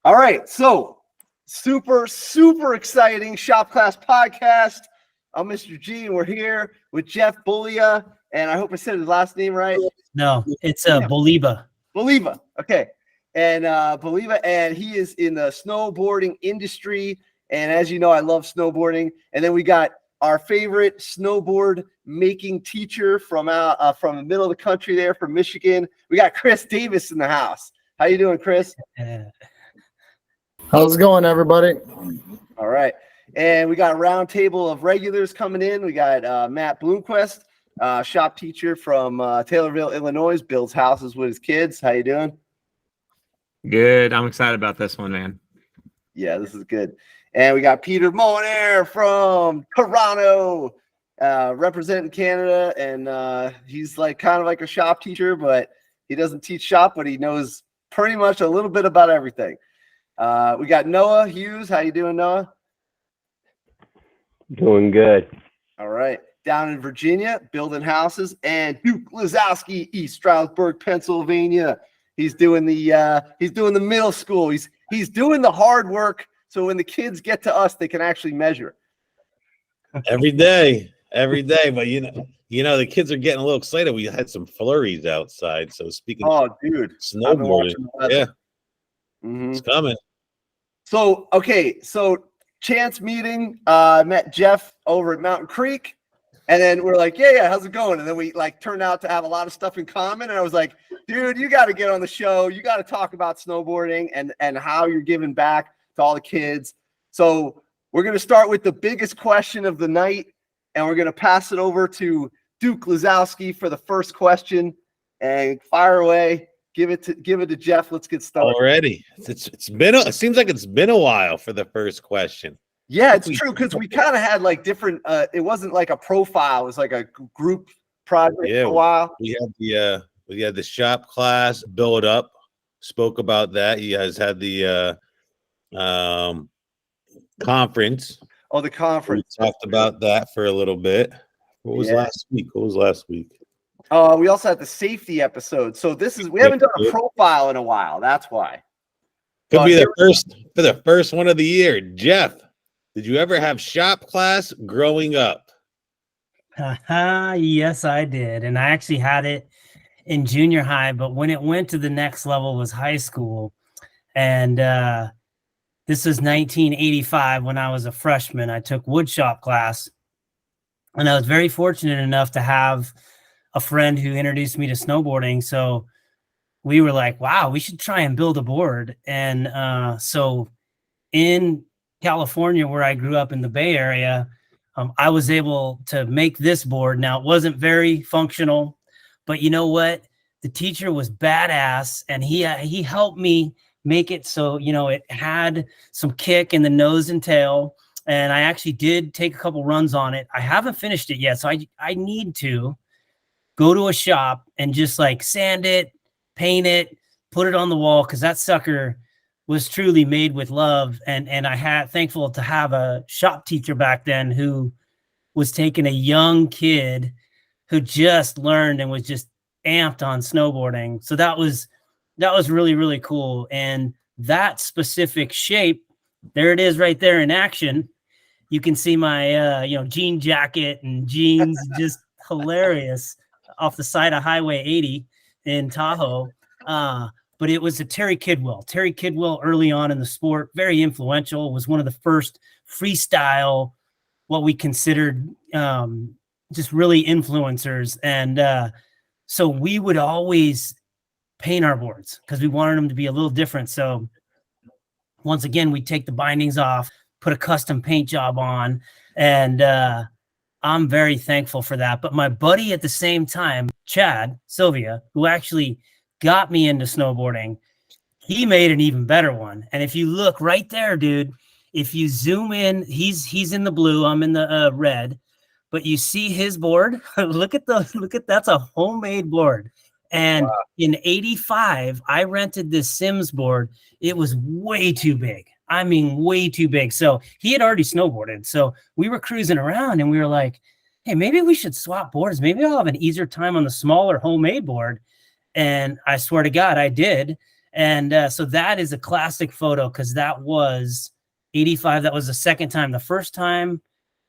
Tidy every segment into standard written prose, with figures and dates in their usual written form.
All right, so super exciting Shop Class podcast. I'm Mr. G, and we're here with Jeff Boliba, and I hope I said his last name right. No, it's Boliba. Boliba, okay. And Boliba, and he is in the snowboarding industry. And as you know, I love snowboarding. And then we got our favorite snowboard making teacher from the middle of the country there, from Michigan. We got Chris Davis in the house. How you doing, Chris? How's it going, everybody? All right. And we got a round table of regulars coming in. We got Matt Bloomquist, shop teacher from Taylorville, Illinois, builds houses with his kids. How you doing? Good. I'm excited about this one, man. Yeah, this is good. And we got Peter Molinaire from Toronto, representing Canada. And he's kind of like a shop teacher, but he doesn't teach shop, but he knows pretty much a little bit about everything. We got Noah Hughes. How you doing, Noah? Doing good. All right. Down in Virginia, building houses. And Duke Lazowski, East Stroudsburg, Pennsylvania. He's doing the middle school. He's doing the hard work, so when the kids get to us, they can actually measure. Every day. But you know, the kids are getting a little excited. We had some flurries outside. So speaking of snowboarding, yeah, It's coming. So chance meeting, met Jeff over at Mountain Creek, and then we're like, yeah, how's it going? And then we turned out to have a lot of stuff in common. And I was like, dude, you got to get on the show. You got to talk about snowboarding and how you're giving back to all the kids. So we're going to start with the biggest question of the night, and we're going to pass it over to Duke Lazowski for the first question. And fire away. Give it to Jeff. Let's get started. Already. It seems like it's been a while for the first question. Yeah, it's true, because we kind of had different it wasn't like a profile, it was like a group project for a while. We had the shop class build up, spoke about that. You guys had the conference. Oh, the conference. We talked about that for a little bit. What was last week? We also had the safety episode. So we haven't done a profile in a while. That's why. Could be the first one of the year. Jeff, did you ever have shop class growing up? Yes, I did. And I actually had it in junior high, but when it went to the next level was high school. And this was 1985 when I was a freshman. I took wood shop class, and I was very fortunate enough to have a friend who introduced me to snowboarding. So we were like, wow, we should try and build a board. And so in California, where I grew up in the Bay Area, I was able to make this board. Now, it wasn't very functional, but you know what? The teacher was badass, and he helped me make it so, it had some kick in the nose and tail. And I actually did take a couple runs on it. I haven't finished it yet, so I need to go to a shop and just sand it, paint it, put it on the wall, because that sucker was truly made with love. And thankful to have a shop teacher back then who was taking a young kid who just learned and was just amped on snowboarding. So that was really, really cool. And that specific shape, there it is right there in action. You can see my jean jacket and jeans, just hilarious, off the side of Highway 80 in Tahoe. But it was a Terry Kidwell. Terry Kidwell, early on in the sport, very influential, was one of the first freestyle, what we considered just really influencers. And so we would always paint our boards because we wanted them to be a little different. So once again, we take the bindings off, put a custom paint job on, and I'm very thankful for that. But my buddy at the same time, Chad Sylvia, who actually got me into snowboarding, he made an even better one. And if you look right there, dude, if you zoom in, he's in the blue, I'm in the red, but you see his board. look at that's a homemade board. And wow. In 85, I rented this Sims board. It was way too big. I mean, way too big. So he had already snowboarded. So we were cruising around and we were like, hey, maybe we should swap boards. Maybe I'll have an easier time on the smaller homemade board. And I swear to God, I did. And so that is a classic photo because that was 85. That was the second time. The first time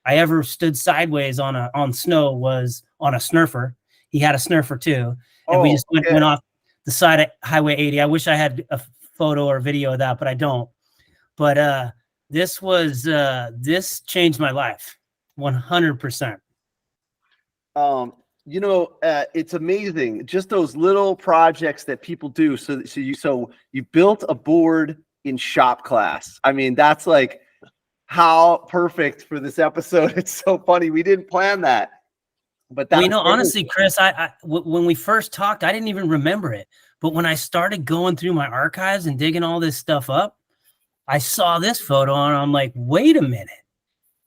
I ever stood sideways on snow was on a snurfer. He had a snurfer too. And we just went off the side of Highway 80. I wish I had a photo or video of that, but I don't. But this changed my life 100%. It's amazing just those little projects that people do. So you built a board in shop class. I mean, that's like how perfect for this episode. It's so funny. We didn't plan that, but that honestly, Chris, when we first talked, I didn't even remember it. But when I started going through my archives and digging all this stuff up, I saw this photo and I'm like, wait a minute.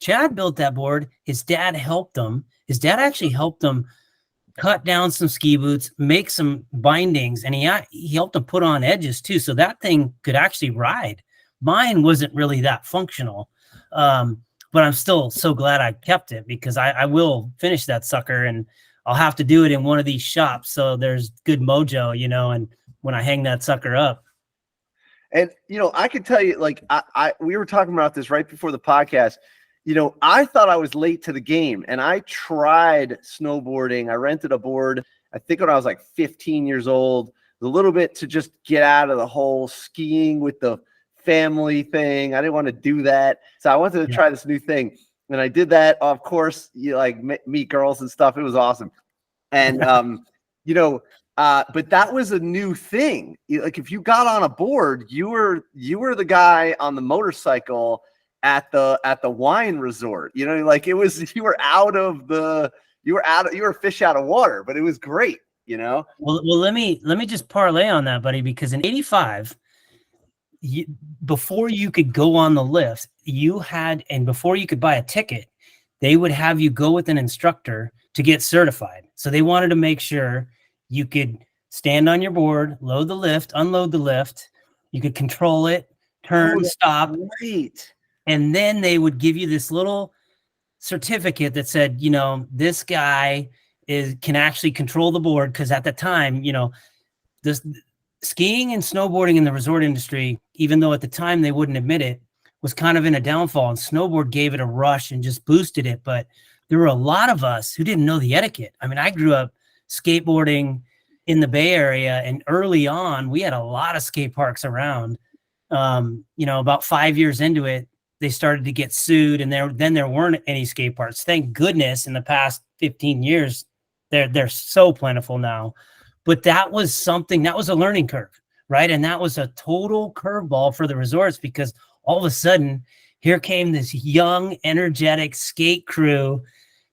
Chad built that board. His dad helped him. His dad actually helped him cut down some ski boots, make some bindings, and he helped him put on edges too. So that thing could actually ride. Mine wasn't really that functional. But I'm still so glad I kept it because I will finish that sucker and I'll have to do it in one of these shops. So there's good mojo, and when I hang that sucker up. And, I can tell you, like, we were talking about this right before the podcast. I thought I was late to the game and I tried snowboarding. I rented a board, I think when I was like 15 years old, a little bit to just get out of the whole skiing with the family thing. I didn't want to do that. So I wanted to try this new thing. And I did that. Of course, you like meet girls and stuff. It was awesome. And, but that was a new thing. Like if you got on a board, you were the guy on the motorcycle at the wine resort, like it was, you were fish out of water, but it was great, Well, let me just parlay on that, buddy, because in 85, before you could go on the lift, and before you could buy a ticket, they would have you go with an instructor to get certified. So they wanted to make sure you could stand on your board, load the lift, unload the lift, you could control it, turn, stop. Right. And then they would give you this little certificate that said, this guy can actually control the board. Because at the time, this skiing and snowboarding in the resort industry, even though at the time they wouldn't admit it, was kind of in a downfall. And snowboard gave it a rush and just boosted it. But there were a lot of us who didn't know the etiquette. I mean, I grew up skateboarding in the Bay Area, and early on, we had a lot of skate parks around. About 5 years into it, they started to get sued, and there weren't any skate parks. Thank goodness in the past 15 years, they're so plentiful now. But that was a learning curve, right? And that was a total curveball for the resorts because all of a sudden, here came this young, energetic skate crew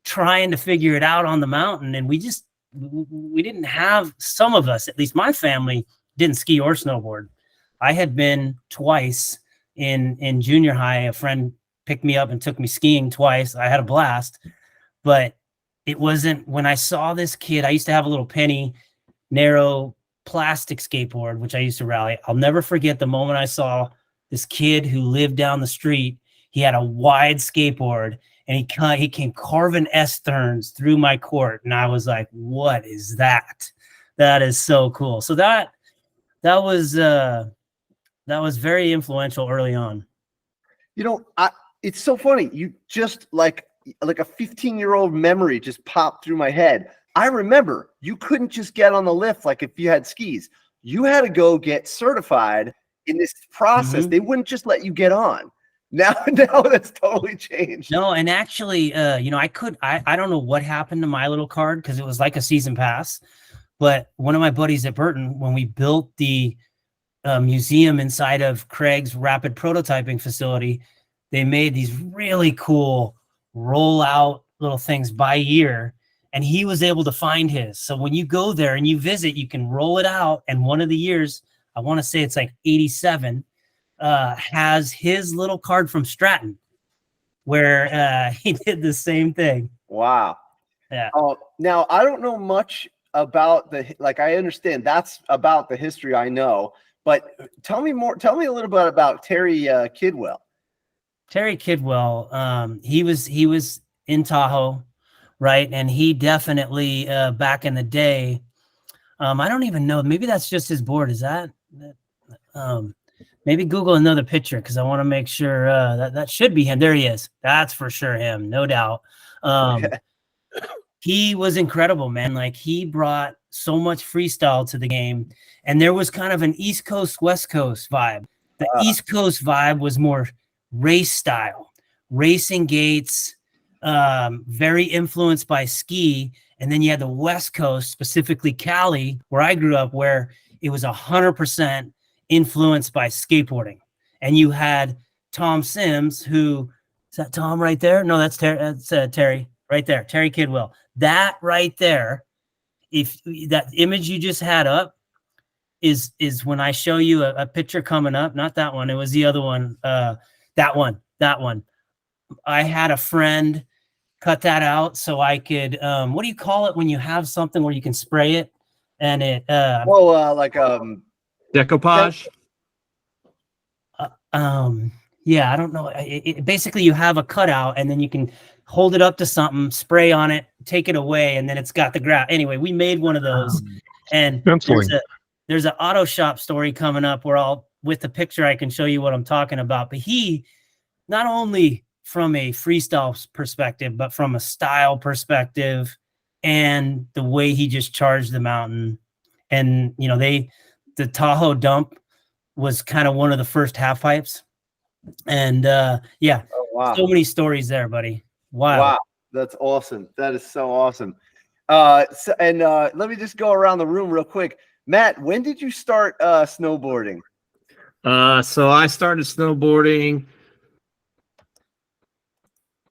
trying to figure it out on the mountain. And we didn't have, some of us, at least my family, didn't ski or snowboard. I had been twice in junior high. A friend picked me up and took me skiing twice. I had a blast, but it wasn't when I saw this kid. I used to have a little penny narrow plastic skateboard, which I used to rally. I'll never forget the moment I saw this kid who lived down the street. He had a wide skateboard and he came carving S-turns through my court. And I was like, what is that? That is so cool. So that was very influential early on. It's so funny. You just like a 15-year-old memory just popped through my head. I remember you couldn't just get on the lift like if you had skis. You had to go get certified in this process. They wouldn't just let you get on. Now that's totally changed. No, and actually, I don't know what happened to my little card because it was like a season pass. But one of my buddies at Burton, when we built the museum inside of Craig's rapid prototyping facility, they made these really cool rollout little things by year, and he was able to find his. So when you go there and you visit, you can roll it out. And one of the years, I want to say it's like 87, has his little card from Stratton where he did the same thing. Wow. Yeah. Now I don't know much about I understand that's about the history I know, but tell me a little bit about Terry Kidwell. Terry Kidwell, he was in Tahoe, right? And he definitely, back in the day, I don't even know, maybe that's just his board. Is that Maybe Google another picture because I want to make sure that should be him. There he is. That's for sure him, no doubt. He was incredible, man. Like he brought so much freestyle to the game, and there was kind of an East Coast, West Coast vibe. The East Coast vibe was more race style, racing gates, very influenced by ski. And then you had the West Coast, specifically Cali, where I grew up, where it was 100% influenced by skateboarding. And you had Tom Sims, who is that Tom right there? No, that's Terry right there, Terry Kidwell. That right there, if that image you just had up is when I show you a picture coming up, not that one, it was the other one, that one. I had a friend cut that out so I could, what do you call it when you have something where you can spray it and it, Decoupage. yeah, I don't know. Basically you have a cutout and then you can hold it up to something, spray on it, take it away, and then it's got the graph. Anyway, we made one of those, and there's an auto shop story coming up where with the picture, I can show you what I'm talking about. But he, not only from a freestyle perspective, but from a style perspective and the way he just charged the mountain. And, you know, the Tahoe dump was kind of one of the first half pipes. And yeah, so many stories there, buddy. Wow. That's awesome. That is so awesome. Let me just go around the room real quick. Matt, when did you start snowboarding? So I started snowboarding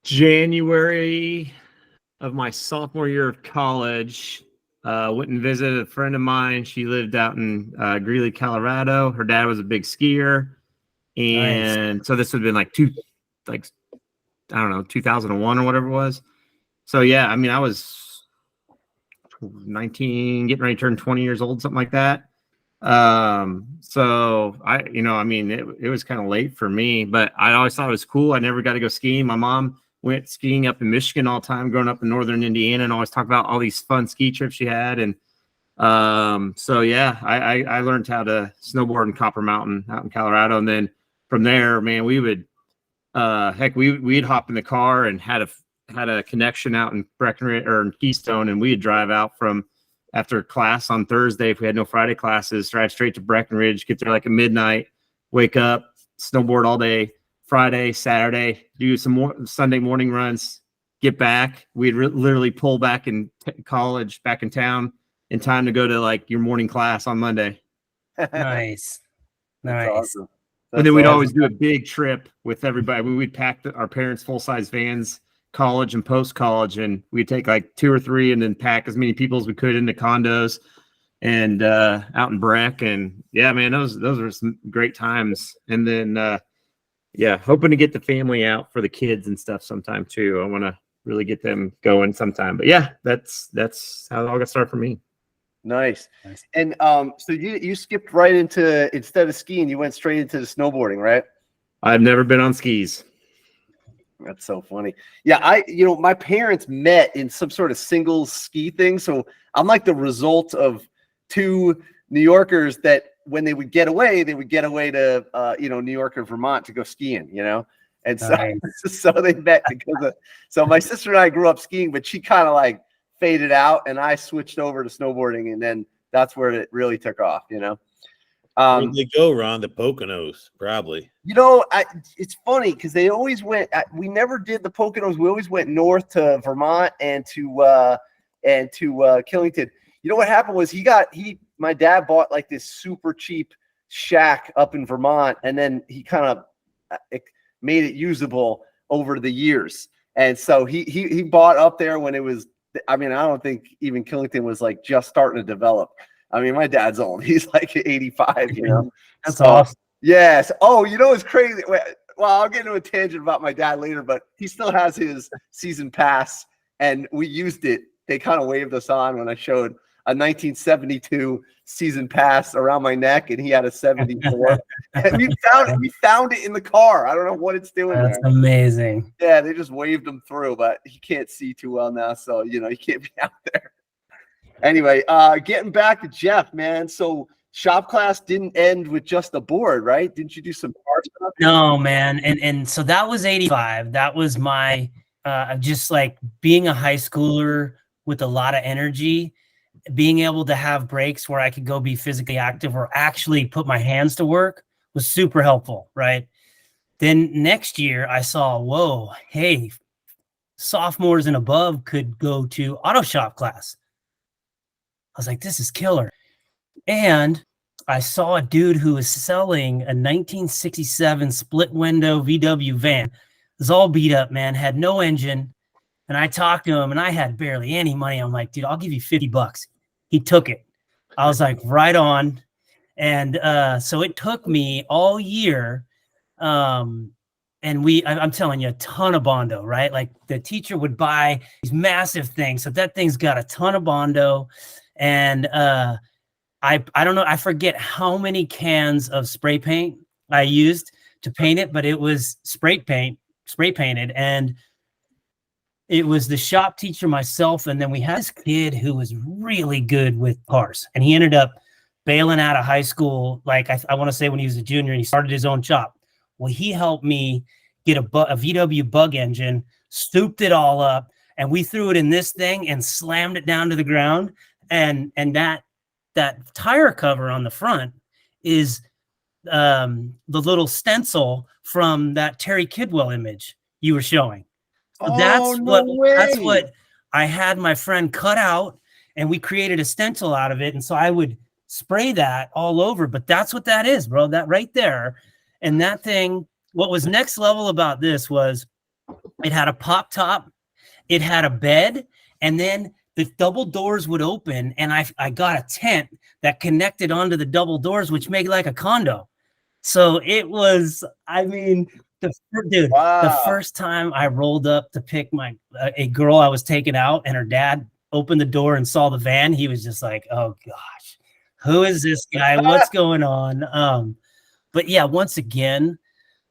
January of my sophomore year of college. Went and visited a friend of mine. She lived out in Greeley, Colorado. Her dad was a big skier. And so this would have been I don't know, 2001 or whatever it was. So yeah, I mean, I was 19, getting ready to turn 20 years old, something like that. So it was kind of late for me, but I always thought it was cool. I never got to go skiing. My mom went skiing up in Michigan all the time, growing up in northern Indiana, and always talked about all these fun ski trips she had. And so yeah, I learned how to snowboard in Copper Mountain out in Colorado, and then from there, man, we would we'd hop in the car and had a connection out in Breckenridge or in Keystone, and we'd drive out from after class on Thursday if we had no Friday classes, drive straight to Breckenridge, get there like at midnight, wake up, snowboard all day, Friday, Saturday, do some more Sunday morning runs, get back. We'd literally pull back in college, back in town in time to go to like your morning class on Monday. Nice. Awesome. And then we'd always do a big trip with everybody. We'd pack our parents' full-size vans, college and post-college, and we'd take like 2 or 3 and then pack as many people as we could into condos and out in Breck. And yeah, man, those were some great times. And then hoping to get the family out for the kids and stuff sometime too. I want to really get them going sometime. But yeah, that's how it all got started for me. Nice. And so you skipped right into, instead of skiing, you went straight into the snowboarding, right? I've never been on skis. That's so funny. Yeah, my parents met in some sort of singles ski thing. So I'm like the result of 2 New Yorkers that when they would get away to New York or Vermont to go skiing, And so, so they met so my sister and I grew up skiing, but she kind of like faded out and I switched over to snowboarding, and then that's where it really took off, Where'd they go, Ron? The Poconos, probably. It's funny because they always went. We never did the Poconos. We always went north to Vermont and to Killington. You know what happened was my dad bought like this super cheap shack up in Vermont, and then he kind of made it usable over the years. And so he bought up there when it was. I mean, I don't think even Killington was like just starting to develop. I mean, my dad's old. He's like 85, That's awesome. Yes. Oh, it's crazy. Well, I'll get into a tangent about my dad later, but he still has his season pass, and we used it. They kind of waved us on when I showed a 1972 season pass around my neck, and he had a 74. And we found it in the car. I don't know what it's doing. That's amazing. Yeah, they just waved him through, but he can't see too well now, so he can't be out there. Anyway, getting back to Jeff, man. So shop class didn't end with just a board, right? Didn't you do some art stuff? No, man. And so that was 85. That was my just like being a high schooler with a lot of energy, being able to have breaks where I could go be physically active or actually put my hands to work was super helpful, right? Then next year I saw, whoa, hey, sophomores and above could go to auto shop class. I was like, this is killer. And I saw a dude who was selling a 1967 split window VW van. It was all beat up, man, had no engine. And I talked to him and I had barely any money. I'm like, dude, I'll give you $50. He took it. I was like, right on. And so it took me all year. And I'm telling you, a ton of Bondo, right? Like the teacher would buy these massive things. So that thing's got a ton of Bondo. And I don't know, I forget how many cans of spray paint I used to paint it, but it was spray painted. And it was the shop teacher, myself, and then we had this kid who was really good with cars. And he ended up bailing out of high school, like I want to say when he was a junior, and he started his own shop. Well, he helped me get a VW bug engine, souped it all up, and we threw it in this thing and slammed it down to the ground. And that tire cover on the front is the little stencil from that Terry Kidwell image you were showing. So that's what I had my friend cut out, and we created a stencil out of it. And so I would spray that all over, but that's what that is, bro. That right there. And that thing, what was next level about this was it had a pop top, it had a bed, and then the double doors would open, and I got a tent that connected onto the double doors, which made like a condo. So it was, I mean, the first time I rolled up to pick a girl I was taking out, and her dad opened the door and saw the van, he was just like, oh gosh, who is this guy? What's going on? But yeah, once again,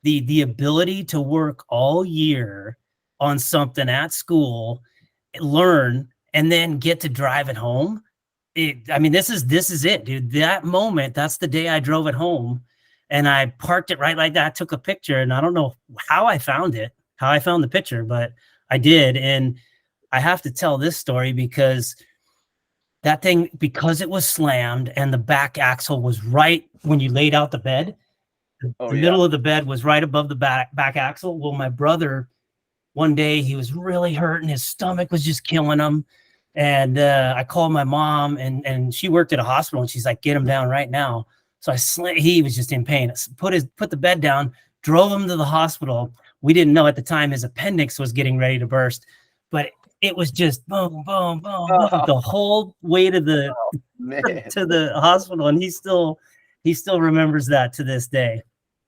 the ability to work all year on something at school, learn, and then get to drive it home. This is it, dude. That moment, that's the day I drove it home. And I parked it right like that. I took a picture, and I don't know how I found the picture, but I did. And I have to tell this story because that thing, because it was slammed and the back axle was right when you laid out the bed, the middle of the bed was right above the back axle. Well, my brother, one day he was really hurting. His stomach was just killing him. And I called my mom, and she worked at a hospital, and she's like, get him down right now. So he was just in pain. Put the bed down, drove him to the hospital. We didn't know at the time his appendix was getting ready to burst, but it was just boom, boom, boom, boom, the whole way to the hospital. And he still remembers that to this day.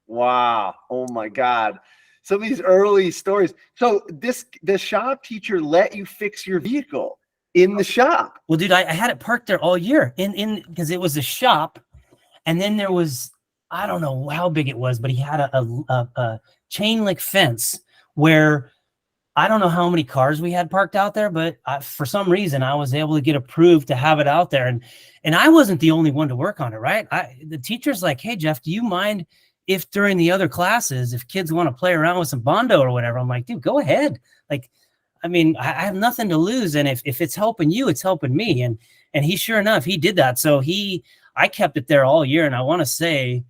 Wow. Oh my God. Some of these early stories. So the shop teacher let you fix your vehicle in the shop. Well, dude, I had it parked there all year because it was a shop. And then there was, I don't know how big it was, but he had a chain link fence where I don't know how many cars we had parked out there, but for some reason I was able to get approved to have it out there. And I wasn't the only one to work on it, right? The teacher's like, hey, Jeff, do you mind if during the other classes, if kids want to play around with some Bondo or whatever? I'm like, dude, go ahead. Like, I mean, I have nothing to lose. And if it's helping you, it's helping me. And he, sure enough, he did that. So I kept it there all year. And I want to say,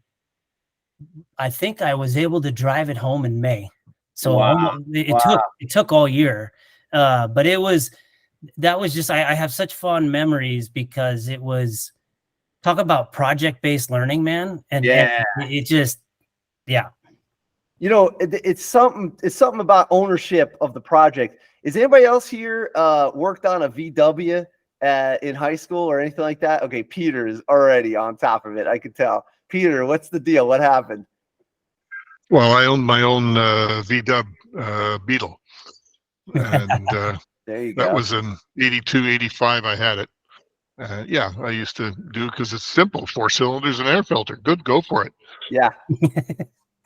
I think I was able to drive it home in May. So it took all year. But that was just, I have such fond memories because it was, talk about project-based learning, man. And it just, yeah. You know, it's something about ownership of the project. Is anybody else here worked on a VW in high school or anything like that? Okay, Peter is already on top of it. I could tell. Peter, what's the deal? What happened? Well, I owned my own VW Beetle, and there you go. That was in 82, 85. I had it. Yeah, I used to do it because it's simple: 4 cylinders and air filter. Good, go for it. Yeah,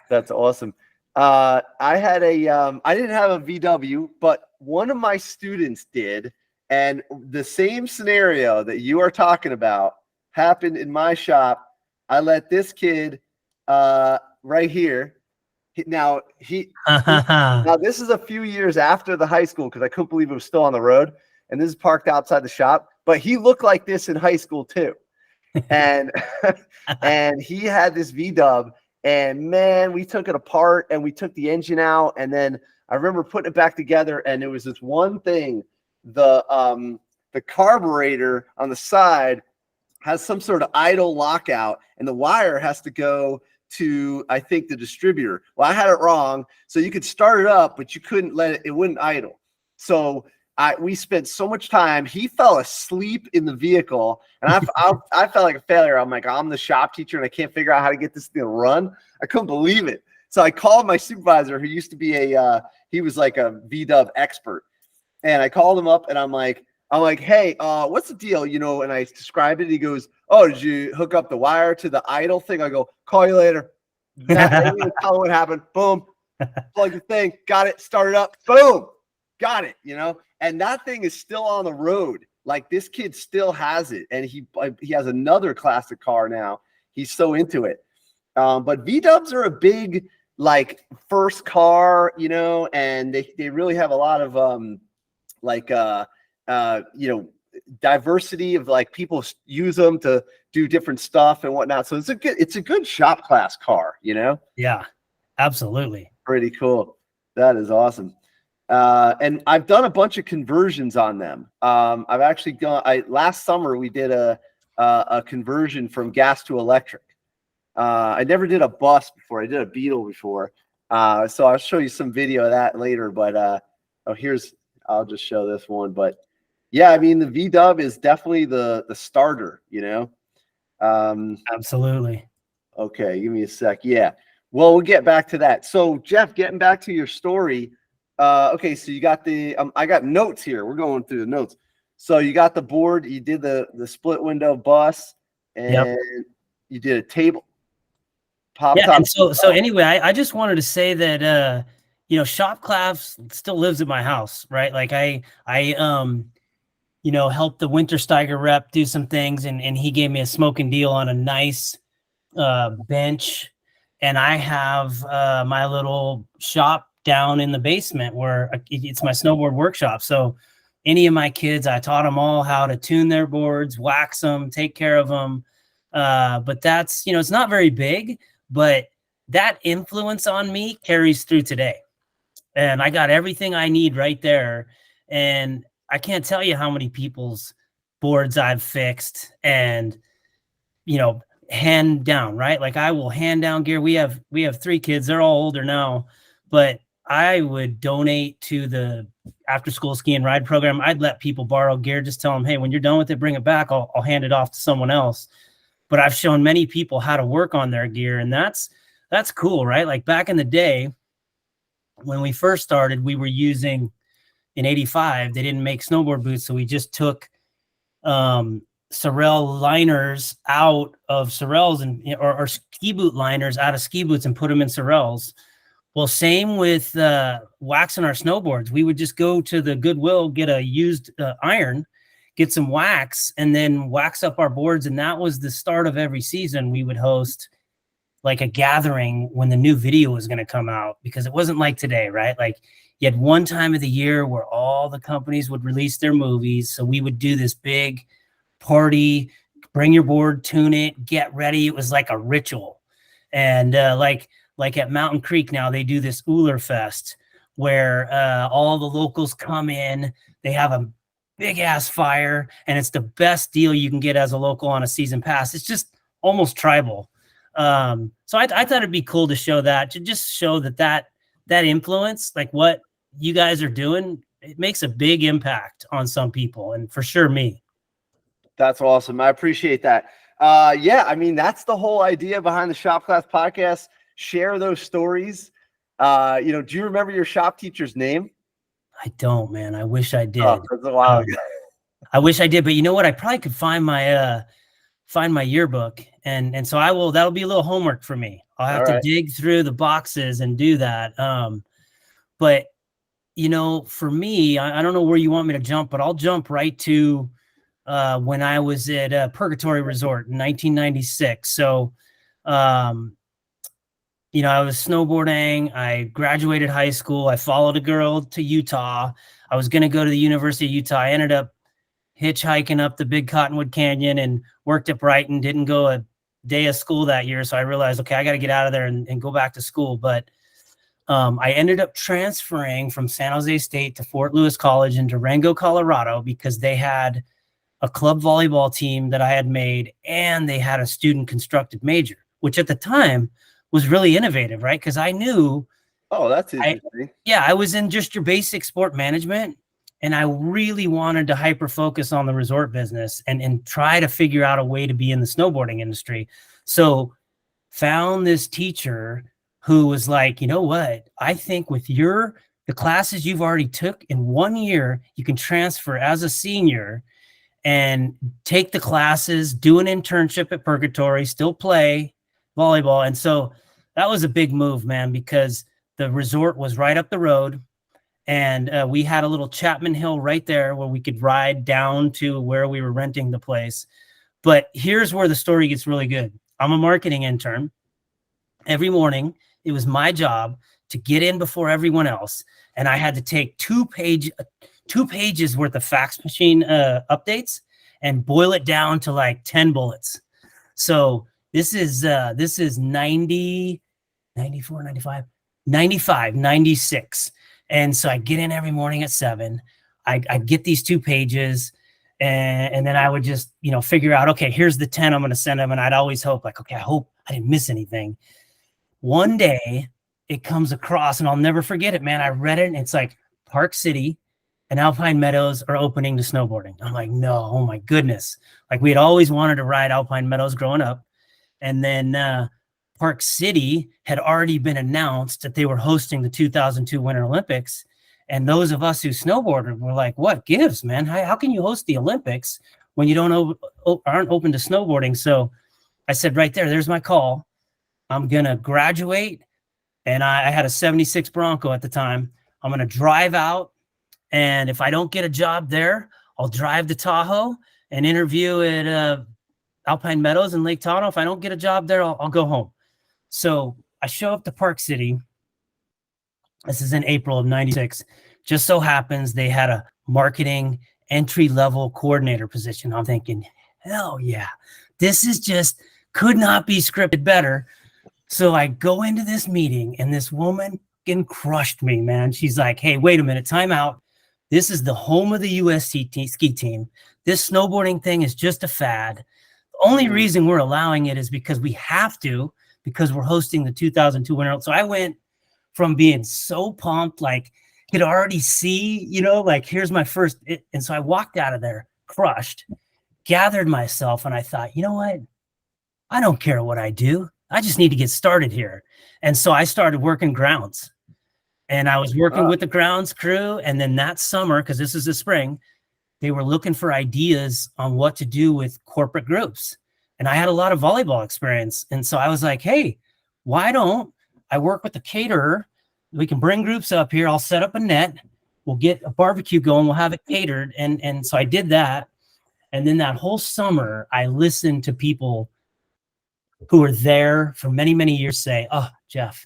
that's awesome. I had I didn't have a VW, but one of my students did, and the same scenario that you are talking about happened in my shop. I let this kid right here. Now this is a few years after the high school because I couldn't believe it was still on the road. And this is parked outside the shop. But he looked like this in high school too. And and he had this V-dub. And man, we took it apart and we took the engine out. And then I remember putting it back together. And it was this one thing. The carburetor on the side has some sort of idle lockout. And the wire has to go to, I think, the distributor. Well, I had it wrong. So you could start it up, but you couldn't let it wouldn't idle. So we spent so much time. He fell asleep in the vehicle, and I felt like a failure. I'm like, I'm the shop teacher, and I can't figure out how to get this thing to run. I couldn't believe it. So I called my supervisor, who used to be he was like a V-dub expert, and I called him up, and I'm like, hey, what's the deal? You know, and I described it. He goes, oh, did you hook up the wire to the idle thing? I go, call you later. I didn't even tell him what happened. Boom, plug the thing, got it, started up. Boom, got it. You know. And that thing is still on the road. Like this kid still has it. And he has another classic car now. He's so into it. But V-dubs are a big, like, first car, you know, and they really have a lot of, you know, diversity of like people use them to do different stuff and whatnot. So it's a good shop class car, you know? Yeah, absolutely. Pretty cool. That is awesome. And I've done a bunch of conversions on them. I've actually done, last summer we did a conversion from gas to electric. I never did a bus before. I did a Beetle before. So I'll show you some video of that later, but, I'll just show this one, but yeah, I mean, the V-dub is definitely the starter, you know? Absolutely. Okay. Give me a sec. Yeah. Well, we'll get back to that. So Jeff, getting back to your story, okay, so you got the I got notes here. We're going through the notes. So you got the board, you did the split window bus, and you did a table. Pop top. And so anyway, I just wanted to say that you know, shop class still lives at my house, right? Like I you know, helped the Wintersteiger rep do some things, and he gave me a smoking deal on a nice bench, and I have my little shop down in the basement where it's my snowboard workshop. So any of my kids, I taught them all how to tune their boards, wax them, take care of them. But that's, you know, it's not very big, but that influence on me carries through today. And I got everything I need right there. And I can't tell you how many people's boards I've fixed and, you know, hand down, right? Like I will hand down gear. We have 3 kids. They're all older now, but I would donate to the after school ski and ride program. I'd let people borrow gear, just tell them, hey, when you're done with it, bring it back. I'll hand it off to someone else. But I've shown many people how to work on their gear. And that's cool, right? Like back in the day, when we first started, we were using in 85, they didn't make snowboard boots. So we just took Sorel liners out of Sorels or ski boot liners out of ski boots and put them in Sorels. Well, same with waxing our snowboards. We would just go to the Goodwill, get a used iron, get some wax, and then wax up our boards. And that was the start of every season. We would host like a gathering when the new video was going to come out, because it wasn't like today, right? Like you had one time of the year where all the companies would release their movies. So we would do this big party, bring your board, tune it, get ready. It was like a ritual. And like at Mountain Creek now, they do this Uller Fest where all the locals come in. They have a big ass fire, and it's the best deal you can get as a local on a season pass. It's just almost tribal. So I thought it'd be cool to show that, to just show that influence, like what you guys are doing, it makes a big impact on some people, and for sure me. That's awesome. I appreciate that. Yeah, I mean, that's the whole idea behind the Shop Class podcast. Share those stories. You know, do you remember your shop teacher's name? I don't, man. I wish I did. Oh, that's a while ago. I wish I did, but you know what? I probably could find my yearbook, and so that'll be a little homework for me. I'll have to dig through the boxes and do that. But you know, for me, I don't know where you want me to jump, but I'll jump right to when I was at Purgatory Resort in 1996. So, you know, I was snowboarding. I graduated high school. I followed a girl to Utah. I was going to go to the University of Utah. I ended up hitchhiking up the Big Cottonwood Canyon and worked at Brighton. Didn't go a day of school that year. So I realized, okay, I got to get out of there and go back to school. But I ended up transferring from San Jose State to Fort Lewis College in Durango, Colorado, because they had a club volleyball team that I had made, and they had a student constructed major, which at the time was really innovative, right? Because I knew, Oh, that's interesting. I was in just your basic sport management, and I really wanted to hyper focus on the resort business and try to figure out a way to be in the snowboarding industry. So found this teacher who was like, you know what? I think with the classes you've already took in 1 year, you can transfer as a senior and take the classes, do an internship at Purgatory, still play volleyball. And so that was a big move, man, because the resort was right up the road. And we had a little Chapman Hill right there where we could ride down to where we were renting the place. But here's where the story gets really good. I'm a marketing intern. Every morning, it was my job to get in before everyone else. And I had to take 2 pages worth of fax machine updates and boil it down to like 10 bullets. So this is 90, 94, 95, 95, 96. And so I get in every morning at 7. I'd get these 2 pages and then I would just, you know, figure out, okay, here's the 10 I'm going to send them. And I'd always hope like, okay, I hope I didn't miss anything. One day it comes across and I'll never forget it, man. I read it and it's like Park City and Alpine Meadows are opening to snowboarding. I'm like, no, oh my goodness. Like we had always wanted to ride Alpine Meadows growing up. And then Park City had already been announced that they were hosting the 2002 Winter Olympics. And those of us who snowboarded were like, what gives, man? How can you host the Olympics when you aren't open to snowboarding? So I said, right there's my call. I'm going to graduate. And I had a 76 Bronco at the time. I'm going to drive out. And if I don't get a job there, I'll drive to Tahoe and interview at Alpine Meadows in Lake Tahoe. If I don't get a job there, I'll go home. So I show up to Park City. This is in April of 96. Just so happens they had a marketing entry-level coordinator position. I'm thinking, hell yeah, this is just could not be scripted better. So I go into this meeting and this woman crushed me, man. She's like, hey, wait a minute, time out. This is the home of the U.S. ski team. This snowboarding thing is just a fad. The only reason we're allowing it is because we have to, because we're hosting the 2002 Winter. So I went from being so pumped, like could already see, you know, like here's my first. And so I walked out of there crushed, gathered myself, and I thought, you know what? I don't care what I do. I just need to get started here. And so I started working grounds. And I was working with the grounds crew. And then that summer, because this is the spring, they were looking for ideas on what to do with corporate groups. And I had a lot of volleyball experience. And so I was like, hey, why don't I work with the caterer? We can bring groups up here. I'll set up a net. We'll get a barbecue going. We'll have it catered. And so I did that. And then that whole summer, I listened to people who were there for many, many years say, oh, Jeff,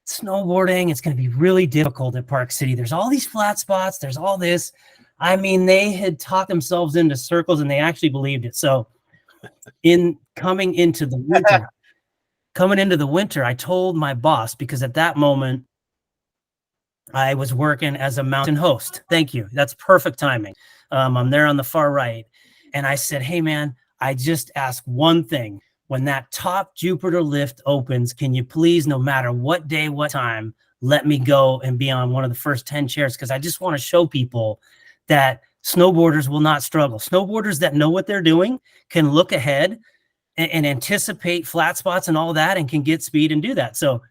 snowboarding, it's going to be really difficult at Park City. There's all these flat spots. There's all this. I mean, they had taught themselves into circles and they actually believed it. So coming into the winter, I told my boss, because at that moment I was working as a mountain host. Thank you. That's perfect timing. I'm there on the far right. And I said, hey man, I just ask one thing. When that top Jupiter lift opens, can you please, no matter what day, what time, let me go and be on one of the first 10 chairs? Because I just want to show people that snowboarders will not struggle. Snowboarders that know what they're doing can look ahead and anticipate flat spots and all that and can get speed and do that. So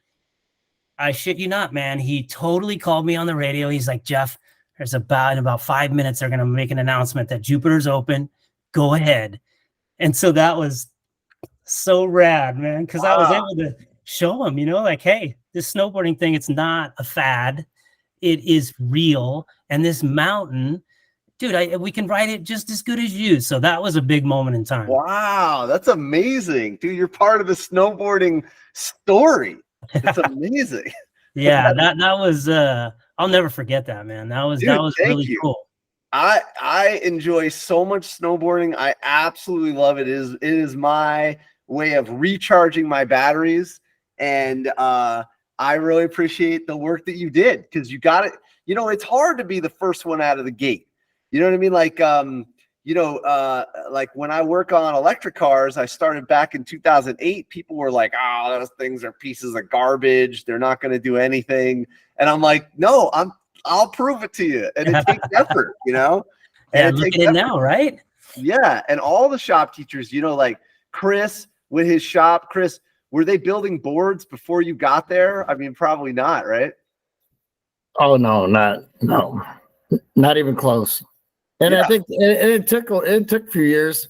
I shit you not, man. He totally called me on the radio. He's like, Jeff, in about 5 minutes, they're going to make an announcement that Jupiter's open. Go ahead. And so that was so rad, man, because I was able to show him, you know, like, hey, this snowboarding thing, it's not a fad. It is real. And this mountain dude, we can ride it just as good as you. So that was a big moment in time. Wow, that's amazing, dude. You're part of the snowboarding story. It's amazing. Yeah, that was I'll never forget that, man. That was Dude, thank really you. cool. I enjoy so much snowboarding. I absolutely love it. It is my way of recharging my batteries. And I really appreciate the work that you did, because you got it. You know, it's hard to be the first one out of the gate. You know what I mean? Like, like when I work on electric cars, I started back in 2008. People were like, "Oh, those things are pieces of garbage. They're not going to do anything." And I'm like, "No, I'll prove it to you." And it takes effort, you know? And Yeah, it look takes at it effort. now, right? Yeah. And all the shop teachers, you know, like Chris with his shop, Chris, were they building boards before you got there? I mean, probably not, right? Oh no, not even close. And Yeah. I think it took a few years.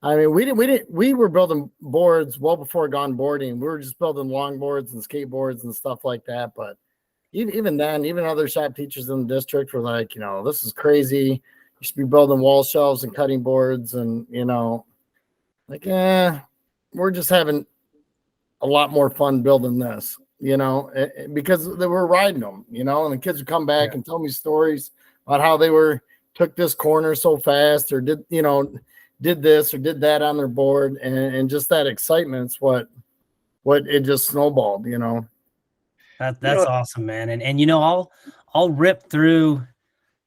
I mean, we were building boards well before gone boarding. We were just building longboards and skateboards and stuff like that. But even then, even other shop teachers in the district were like, you know, this is crazy. You should be building wall shelves and cutting boards, and you know, like, we're just having a lot more fun building this, you know, because they were riding them, you know, and the kids would come back and tell me stories about how they took this corner so fast, or did this or did that on their board, and just that excitement's what it just snowballed, you know. That's awesome, man. And you know, I'll rip through,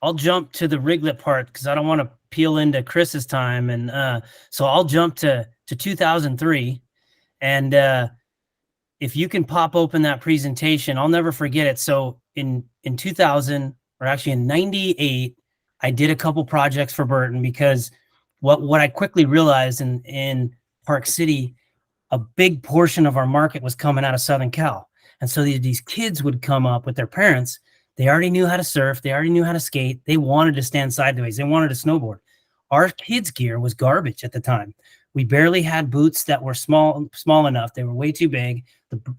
I'll jump to the Riglet part because I don't want to peel into Chris's time. And so I'll jump to 2003. And if you can pop open that presentation, I'll never forget it. So in 2000, or actually in 98, I did a couple projects for Burton, because what I quickly realized in Park City, a big portion of our market was coming out of Southern Cal. And so these kids would come up with their parents. They already knew how to surf. They already knew how to skate. They wanted to stand sideways. They wanted to snowboard. Our kids' gear was garbage at the time. We barely had boots that were small enough. They were way too big.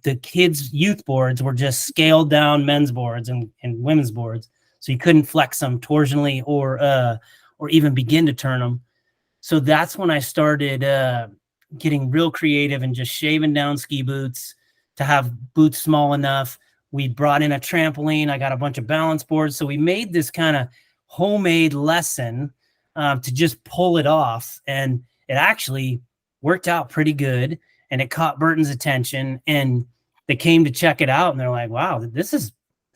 The kids' youth boards were just scaled down men's boards and women's boards. So you couldn't flex them torsionally or even begin to turn them. So that's when I started getting real creative and just shaving down ski boots to have boots small enough. We brought in a trampoline. I got a bunch of balance boards. So we made this kind of homemade lesson to just pull it off. And it actually worked out pretty good. And it caught Burton's attention. And they came to check it out. And they're like, wow, this is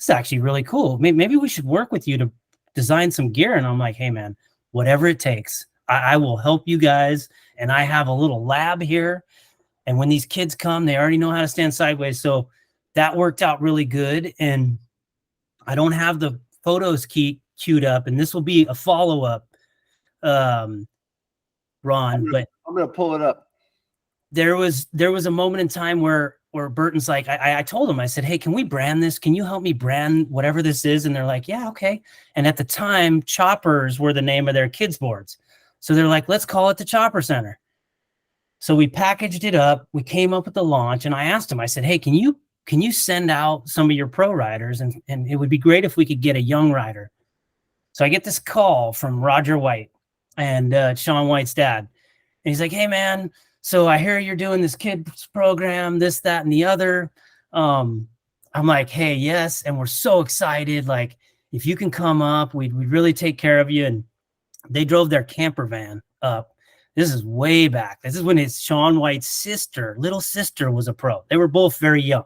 actually really cool. Maybe we should work with you to design some gear. And I'm like, hey, man, whatever it takes, I will help you guys. And I have a little lab here. And when these kids come, they already know how to stand sideways. So that worked out really good. And I don't have the photos queued up. And this will be a follow-up, Ron. But I'm going to pull it up. There was a moment in time where Burton's like, I told him, I said, hey, can we brand this? Can you help me brand whatever this is? And they're like, yeah, okay. And at the time, Choppers were the name of their kids' boards. So they're like, let's call it the Chopper Center. So we packaged it up. We came up with the launch, and I asked him, I said, hey, can you send out some of your pro riders? And it would be great if we could get a young rider. So I get this call from Roger White and Sean White's dad. And he's like, hey, man, so I hear you're doing this kids program, this, that, and the other. I'm like, hey, yes. And we're so excited. Like, if you can come up, we'd really take care of you. And they drove their camper van up. This is way back. This is when it's Sean White's little sister was a pro. They were both very young.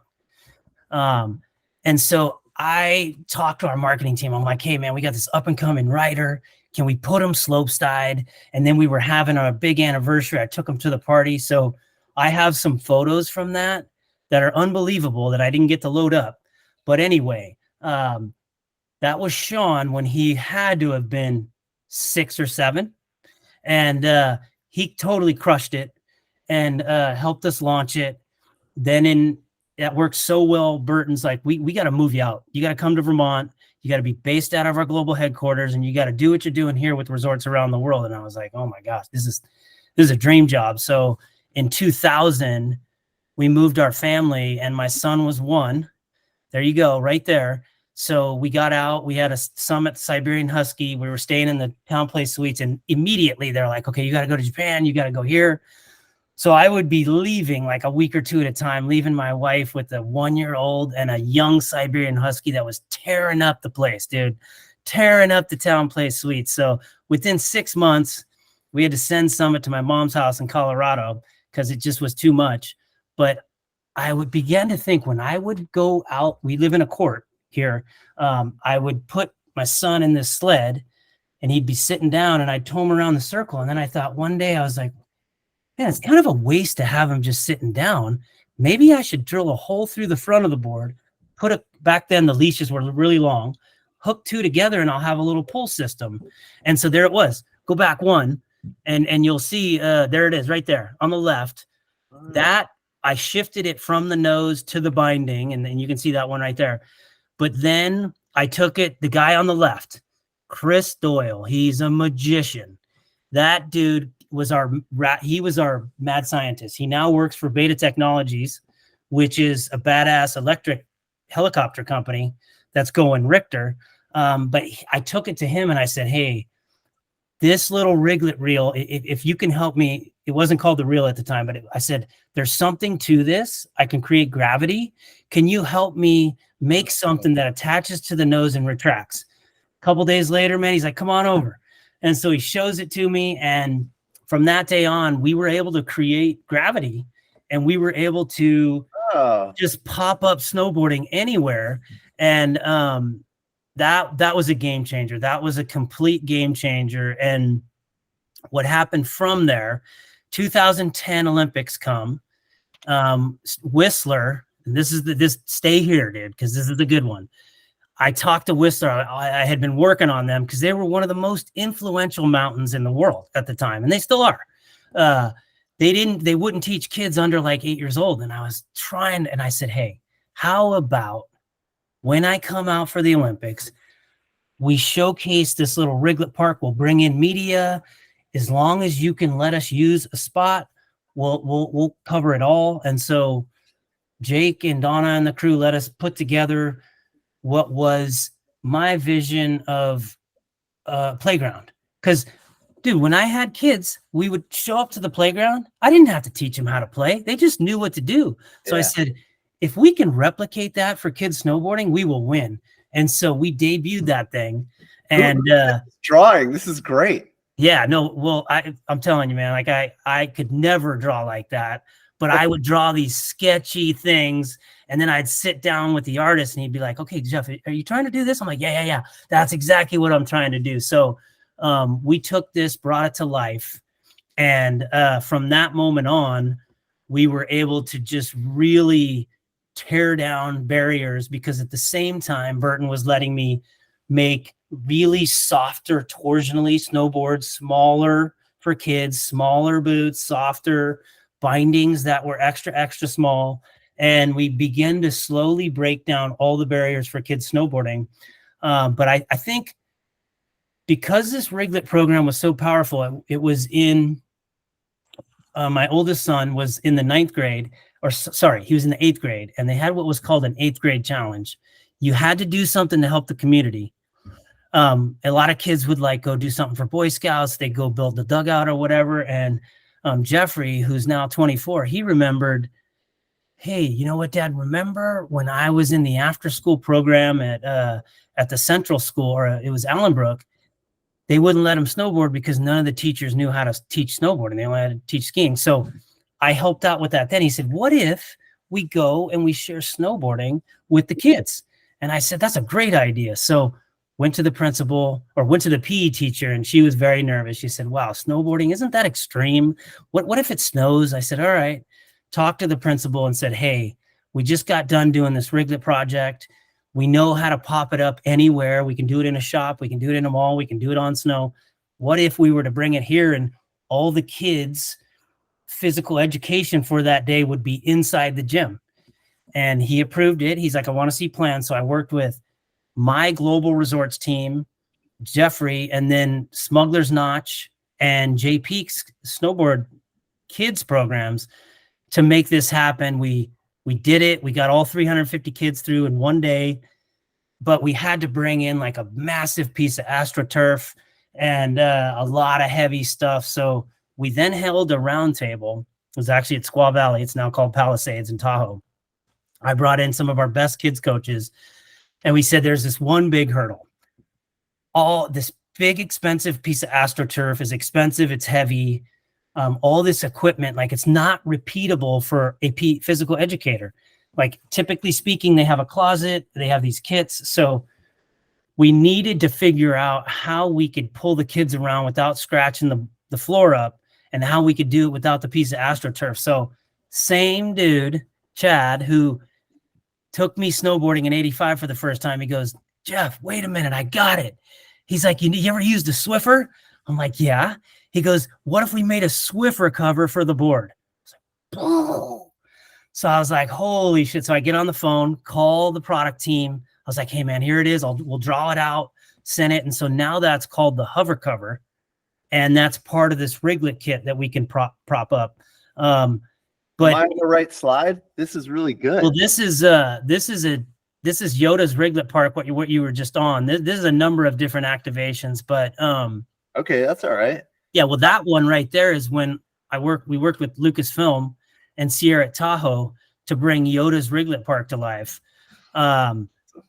And so I talked to our marketing team. I'm like, hey, man, we got this up and coming rider. Can we put him slopestyle? And then we were having a big anniversary. I took him to the party. So I have some photos from that are unbelievable that I didn't get to load up. But anyway, that was Sean when he had to have been 6 or 7. And he totally crushed it and helped us launch it. Then that worked so well. Burton's like, we got to move you out. You got to come to Vermont. You got to be based out of our global headquarters, and you got to do what you're doing here with resorts around the world. And I was like, oh my gosh, this is a dream job. So in 2000, we moved our family, and my son was 1. There you go, right there. So we got out, we had a summit Siberian Husky. We were staying in the Town Place Suites, and immediately they're like, okay, you got to go to Japan. You got to go here. So I would be leaving like a week or two at a time, leaving my wife with a 1-year-old and a young Siberian Husky that was tearing up the place, dude, tearing up the Town Place Suites. So within 6 months, we had to send Summit to my mom's house in Colorado because it just was too much. But I would begin to think when I would go out, we live in a court here. I would put my son in this sled and he'd be sitting down and I'd tow him around the circle. And then I thought one day I was like, man, it's kind of a waste to have him just sitting down. Maybe I should drill a hole through the front of the board, back then the leashes were really long, hook 2 together and I'll have a little pull system. And so there it was. Go back 1 and you'll see, there it is right there on the left. That I shifted it from the nose to the binding. And then you can see that one right there. But then I took it, the guy on the left, Chris Doyle, he's a magician. That dude was our mad scientist. He now works for Beta Technologies, which is a badass electric helicopter company that's going Richter. But I took it to him and I said, hey, this little riglet reel, if you can help me, it wasn't called the reel at the time, but I said, there's something to this. I can create gravity. Can you help me make something that attaches to the nose and retracts? A couple days later, man, he's like, come on over. And so he shows it to me. And from that day on, we were able to create gravity and we were able to just pop up snowboarding anywhere. And that was a game changer. That was a complete game changer. And what happened from there, 2010 Olympics come, Whistler, and this stay here, dude, because this is the good one. I talked to Whistler. I had been working on them because they were one of the most influential mountains in the world at the time, and they still are. They wouldn't teach kids under like 8 years old. And I was trying, and I said, hey, how about when I come out for the Olympics, we showcase this little Riglet Park. We'll bring in media. As long as you can let us use a spot, we'll cover it all. And so Jake and Donna and the crew let us put together what was my vision of playground. Because, dude, when I had kids, we would show up to the playground. I didn't have to teach them how to play. They just knew what to do. So I said, if we can replicate that for kids snowboarding, we will win. And so we debuted that thing. And drawing, this is great. Yeah, no, well, I'm telling you, man, like I could never draw like that, but I would draw these sketchy things. And then I'd sit down with the artist and he'd be like, okay, Jeff, are you trying to do this? I'm like, yeah. That's exactly what I'm trying to do. So we took this, brought it to life. And from that moment on, we were able to just really tear down barriers because at the same time, Burton was letting me make really softer torsionally snowboards, smaller for kids, smaller boots, softer bindings that were extra small. And we begin to slowly break down all the barriers for kids snowboarding. But I think because this Riglet program was so powerful, it was in my oldest son was in the 9th grade, or sorry, he was in the 8th grade, and they had what was called an 8th grade challenge. You had to do something to help the community. A lot of kids would like go do something for Boy Scouts. They go build the dugout or whatever. And Jeffrey, who's now 24, he remembered, hey, you know what, Dad? Remember when I was in the after-school program at the Central School, or it was Allenbrook? They wouldn't let him snowboard because none of the teachers knew how to teach snowboarding. They only had to teach skiing. So I helped out with that. Then he said, what if we go and we share snowboarding with the kids? And I said, that's a great idea. So went to the principal, or went to the PE teacher, and she was very nervous. She said, wow, snowboarding, isn't that extreme? What if it snows? I said, all right. Talked to the principal and said, hey, we just got done doing this Riglet project. We know how to pop it up anywhere. We can do it in a shop. We can do it in a mall. We can do it on snow. What if we were to bring it here and all the kids' physical education for that day would be inside the gym? And he approved it. He's like, I want to see plans. So I worked with my global resorts team, Jeffrey, and then Smuggler's Notch and Jay Peak's snowboard kids programs to make this happen. We did it. We got all 350 kids through in one day. but we had to bring in like a massive piece of AstroTurf and a lot of heavy stuff. So we then held a round table. It was actually at Squaw Valley. It's now called Palisades in Tahoe. I brought in some of our best kids coaches, and we said, there's this one big hurdle. All this big expensive piece of AstroTurf is expensive. It's heavy. All this equipment, like it's not repeatable for a physical educator. Like typically speaking, they have a closet, they have these kits. So we needed to figure out how we could pull the kids around without scratching the floor up, and how we could do it without the piece of AstroTurf. So same dude, Chad, who took me snowboarding in 85 for the first time. He goes, Jeff, wait a minute, I got it. He's like, you ever used a Swiffer? I'm like, yeah. He goes, what if we made a Swiffer cover for the board? I was like, boom. So I was like, holy shit. So I get on the phone, call the product team. I was like, hey man, here it is. We'll draw it out, send it. And so now that's called the hover cover. And that's part of this riglet kit that we can prop up. But am I on the right slide? This is really good. Well, this is Yoda's Riglet Park. What you were just on. This is a number of different activations, but okay, that's all right. Yeah, well, that one right there is when we worked with Lucasfilm and Sierra at Tahoe to bring Yoda's Riglet Park to life,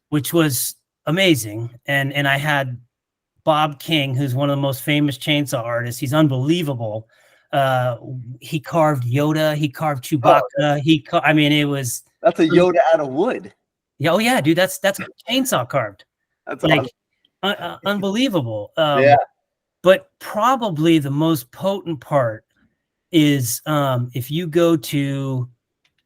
which was amazing. And I had Bob King, who's one of the most famous chainsaw artists. He's unbelievable. He carved Yoda. He carved Chewbacca. Oh. That's a Yoda out of wood. Yeah, oh yeah, dude, that's chainsaw carved. That's like awesome. Unbelievable. Yeah. But probably the most potent part is if you go to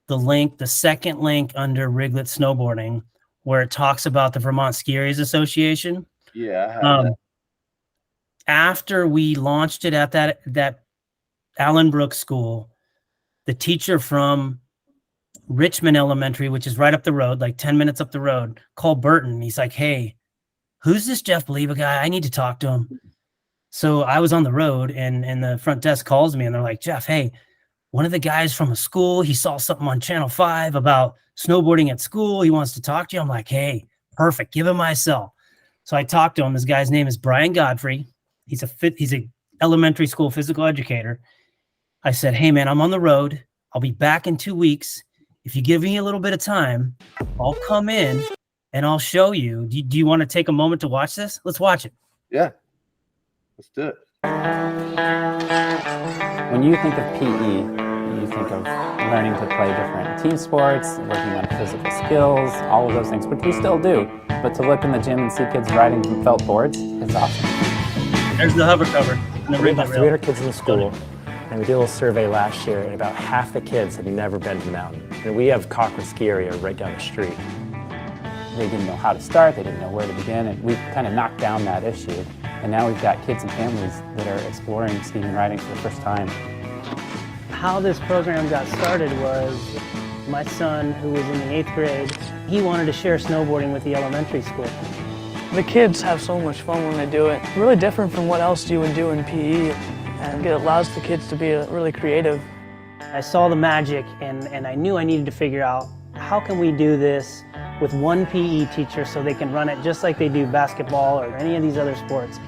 the second link under Riglet Snowboarding, where it talks about the Vermont Ski Areas Association. Yeah. I have that. After we launched it at that Allen Brooks school, the teacher from Richmond Elementary, which is right up the road, like 10 minutes up the road, called Burton. He's like, hey, who's this Jeff Boliba guy? I need to talk to him. So I was on the road, and the front desk calls me, and they're like, Jeff, hey, one of the guys from a school, he saw something on Channel 5 about snowboarding at school. He wants to talk to you. I'm like, hey, perfect. Give him my cell. So I talked to him. This guy's name is Brian Godfrey. He's a elementary school physical educator. I said, hey man, I'm on the road. I'll be back in 2 weeks. If you give me a little bit of time, I'll come in and I'll show you. Do you want to take a moment to watch this? Let's watch it. Yeah. Let's do it. When you think of PE, you think of learning to play different team sports, working on physical skills, all of those things, which we still do. But to look in the gym and see kids riding felt boards, it's awesome. There's the hover cover. We have 300 kids in the school, and we did a little survey last year, and about half the kids had never been to the mountain. And we have Cochrane Ski Area right down the street. They didn't know how to start, they didn't know where to begin, and we kind of knocked down that issue. And now we've got kids and families that are exploring skiing and riding for the first time. How this program got started was my son, who was in the 8th grade, he wanted to share snowboarding with the elementary school. The kids have so much fun when they do it. It's really different from what else you would do in PE, and it allows the kids to be really creative. I saw the magic, and I knew I needed to figure out how can we do this with one PE teacher so they can run it just like they do basketball or any of these other sports.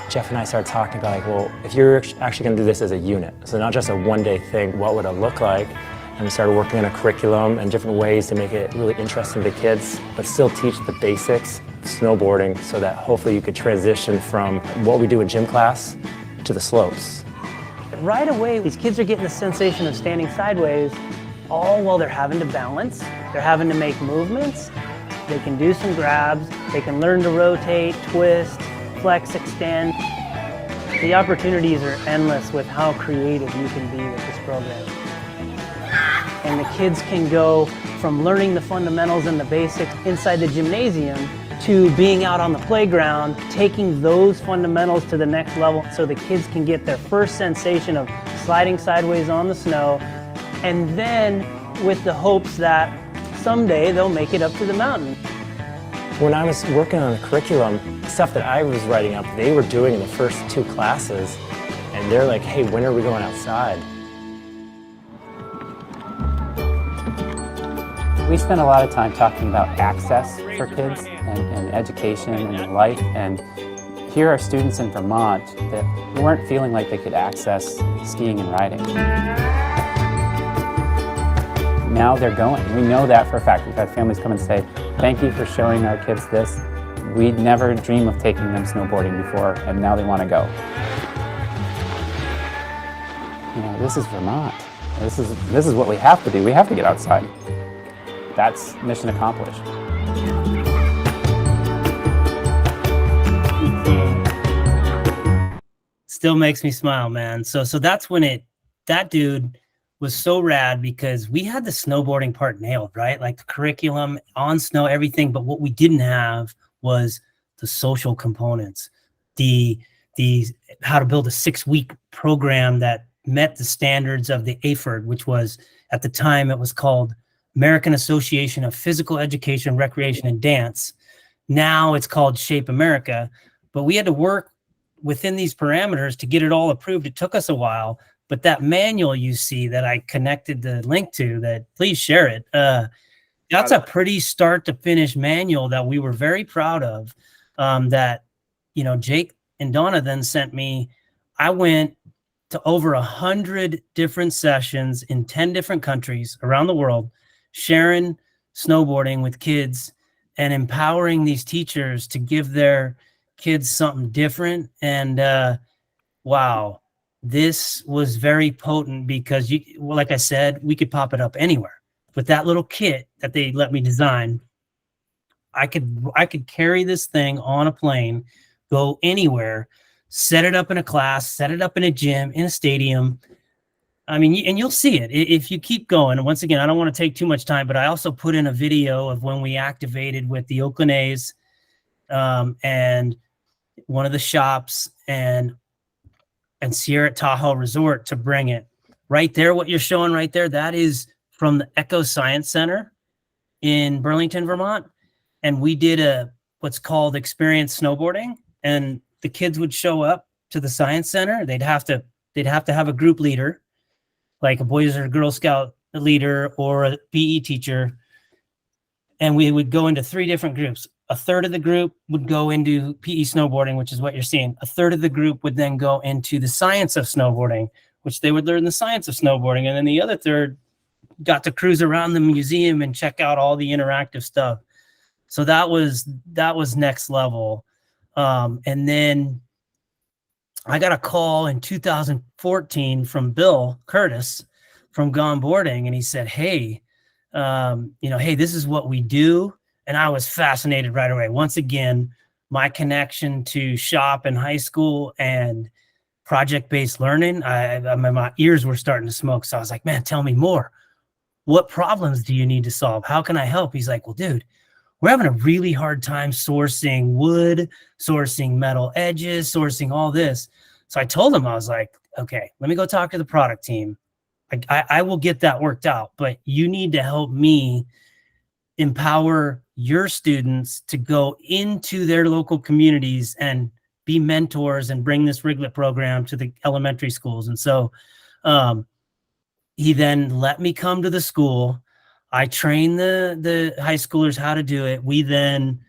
Jeff and I started talking about, like, well, if you're actually going to do this as a unit, so not just a one-day thing, what would it look like? And we started working on a curriculum and different ways to make it really interesting to kids, but still teach the basics of snowboarding so that hopefully you could transition from what we do in gym class to the slopes. Right away, these kids are getting the sensation of standing sideways, all while they're having to balance, they're having to make movements, they can do some grabs, they can learn to rotate, twist, flex, extend. The opportunities are endless with how creative you can be with this program. And the kids can go from learning the fundamentals and the basics inside the gymnasium to being out on the playground, taking those fundamentals to the next level so the kids can get their first sensation of sliding sideways on the snow, and then with the hopes that someday they'll make it up to the mountain. When I was working on the curriculum, stuff that I was writing up, they were doing in the first 2 classes, and they're like, hey, when are we going outside? We We spend a lot of time talking about access for kids and education and life, and here are students in Vermont that weren't feeling like they could access skiing and riding. Now they're going. We know that for a fact. We've had families come and say, thank you for showing our kids this. We'd never dream of taking them snowboarding before, and now they want to go. You know, this is Vermont. This is what we have to do. We have to get outside. That's mission accomplished. Still makes me smile, man. So that's when that dude was so rad, because we had the snowboarding part nailed, right? Like the curriculum on snow, everything. But what we didn't have was the social components, the how to build a 6-week program that met the standards of the AFERD, which was, at the time, it was called American Association of Physical Education, Recreation, and Dance. Now it's called Shape America. But we had to work within these parameters to get it all approved. It took us a while. But that manual you see that I connected the link to, that please share it. That's a pretty start to finish manual that we were very proud of. That, you know, Jake and Donna then sent me. I went to over 100 different sessions in 10 different countries around the world, sharing snowboarding with kids and empowering these teachers to give their kids something different. And wow. This was very potent, because like I said, we could pop it up anywhere. With that little kit that they let me design, I could carry this thing on a plane, go anywhere, set it up in a class, set it up in a gym, in a stadium. I mean, and you'll see it if you keep going. And once again, I don't want to take too much time, but I also put in a video of when we activated with the Oakland A's and one of the shops and Sierra Tahoe Resort to bring it. Right there, what you're showing right there, that is from the Echo Science Center in Burlington, Vermont. And we did what's called experience snowboarding. And the kids would show up to the Science Center. They'd have to have a group leader, like a Boys or Girl Scout leader or a PE teacher. And we would go into 3 different groups. A third of the group would go into PE snowboarding, which is what you're seeing. A third of the group would then go into the science of snowboarding, which they would learn the science of snowboarding. And then the other third got to cruise around the museum and check out all the interactive stuff. So that was next level. And then I got a call in 2014 from Bill Curtis from Gone Boarding. And he said, hey, hey, this is what we do. And I was fascinated right away. Once again, my connection to shop in high school and project-based learning, my ears were starting to smoke. So I was like, man, tell me more. What problems do you need to solve? How can I help? He's like, well, dude, we're having a really hard time sourcing wood, sourcing metal edges, sourcing all this. So I told him, I was like, okay, let me go talk to the product team. I will get that worked out, but you need to help me empower your students to go into their local communities and be mentors and bring this Riglet program to the elementary schools. And so he then let me come to the school. I trained the high schoolers how to do it. We then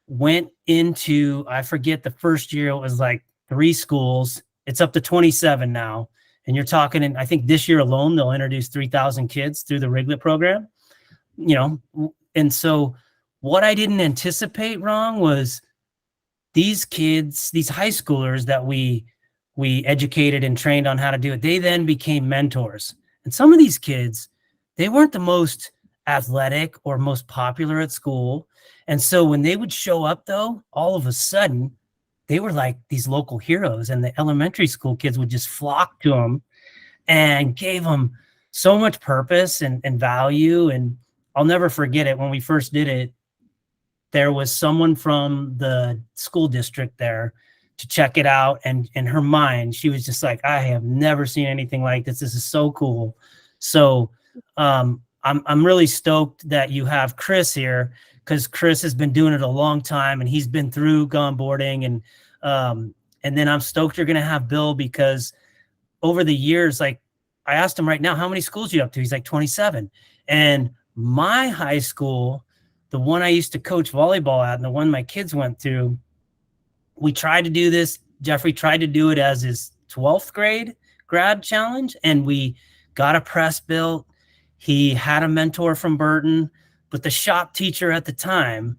went into, I forget, the first year it was like 3 schools. It's up to 27 now. And you're talking, and I think this year alone, they'll introduce 3,000 kids through the Riglet program, you know. And so what I didn't anticipate wrong was these kids, these high schoolers that we educated and trained on how to do it, they then became mentors. And some of these kids, they weren't the most athletic or most popular at school. And so when they would show up, though, all of a sudden, they were like these local heroes, and the elementary school kids would just flock to them and gave them so much purpose and value. And I'll never forget it. When we first did it, there was someone from the school district there to check it out. And in her mind, she was just like, I have never seen anything like this. This is so cool. So I'm really stoked that you have Chris here, because Chris has been doing it a long time and he's been through Gone Boarding. And then I'm stoked you're going to have Bill, because over the years, like I asked him right now, how many schools are you up to? He's like 27. And My high school, the one I used to coach volleyball at and the one my kids went through, we tried to do this. Jeffrey tried to do it as his 12th grade grad challenge, and we got a press built. He had a mentor from Burton, but the shop teacher at the time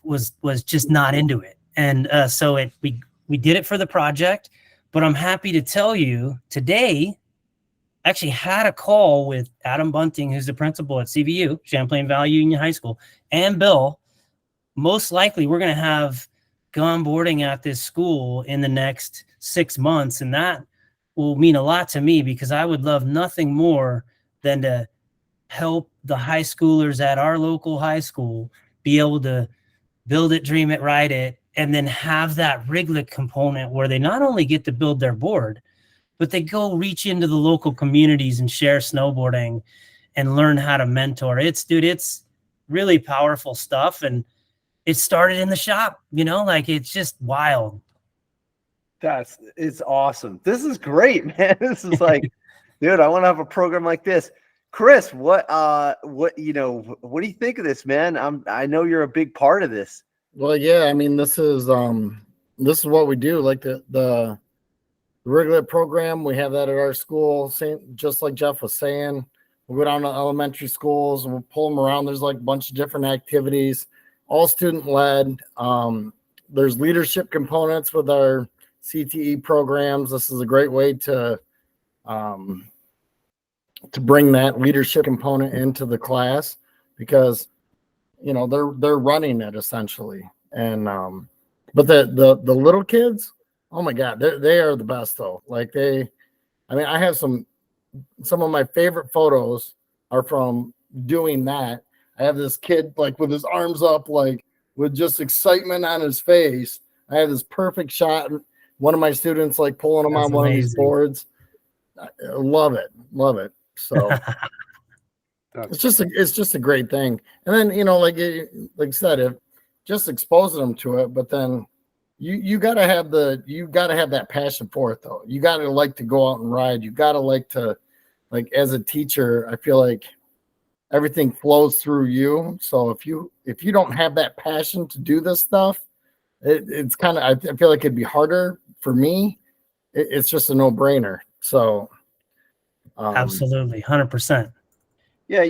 was just not into it. And so we did it for the project, but I'm happy to tell you today, actually had a call with Adam Bunting, who's the principal at CVU, Champlain Valley Union High School, and Bill. Most likely we're going to have gone boarding at this school in the next 6 months. And that will mean a lot to me, because I would love nothing more than to help the high schoolers at our local high school be able to build it, dream it, ride it, and then have that Riglet component where they not only get to build their board, but they go reach into the local communities and share snowboarding and learn how to mentor. It's really powerful stuff. And it started in the shop, like it's just wild. It's awesome. This is great, man. This is like, dude, I want to have a program like this. Chris, what do you think of this, man? I know you're a big part of this. Well, yeah, I mean, this is what we do. Like the Riglet program, we have that at our school. Just like Jeff was saying, we'll go down to elementary schools and we'll pull them around. There's like a bunch of different activities, all student led. There's leadership components with our CTE programs. This is a great way to bring that leadership component into the class, because they're running it essentially. And but the little kids, oh my God, they are the best though. Like I have some of my favorite photos are from doing that. I have this kid like with his arms up, like with just excitement on his face. I have this perfect shot. One of my students like pulling him on one of these boards. I love it. So it's just a great thing. And then like I said, just exposing them to it. But then you gotta have that passion for it though. You gotta like to go out and ride. You gotta like to, like, as a teacher, I feel like everything flows through you. So if you don't have that passion to do this stuff, it's kind of, I feel like it'd be harder for me. It's just a no-brainer. So absolutely, 100%. Yeah,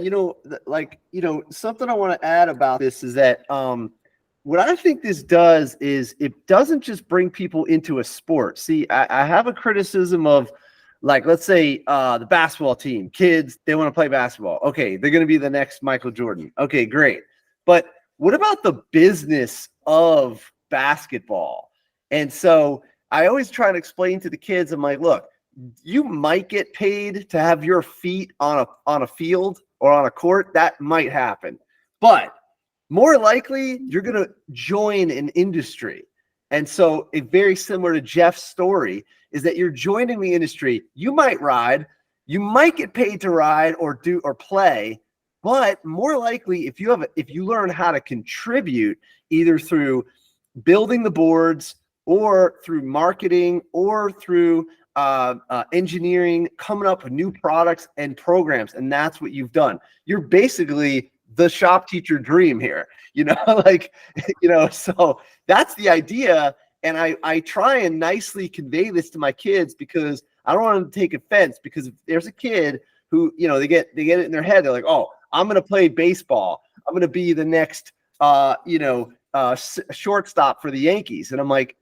something I want to add about this is that what I think this does is it doesn't just bring people into a sport. See, I have a criticism of, like, let's say the basketball team, kids, they want to play basketball. Okay, they're going to be the next Michael Jordan. Okay, great. But what about the business of basketball? And so I always try to explain to the kids, I'm like, look, you might get paid to have your feet on a field or on a court. That might happen. But more likely, you're going to join an industry. And so it's very similar to Jeff's story, is that you're joining the industry. You might ride, you might get paid to ride or play, but more likely if you learn how to contribute either through building the boards or through marketing or through engineering, coming up with new products and programs, and that's what you've done. You're basically the shop teacher dream here, so that's the idea. And I try and nicely convey this to my kids, because I don't want them to take offense, because if there's a kid who, they get it in their head, they're like, oh, I'm going to play baseball. I'm going to be the next, shortstop for the Yankees. And I'm like,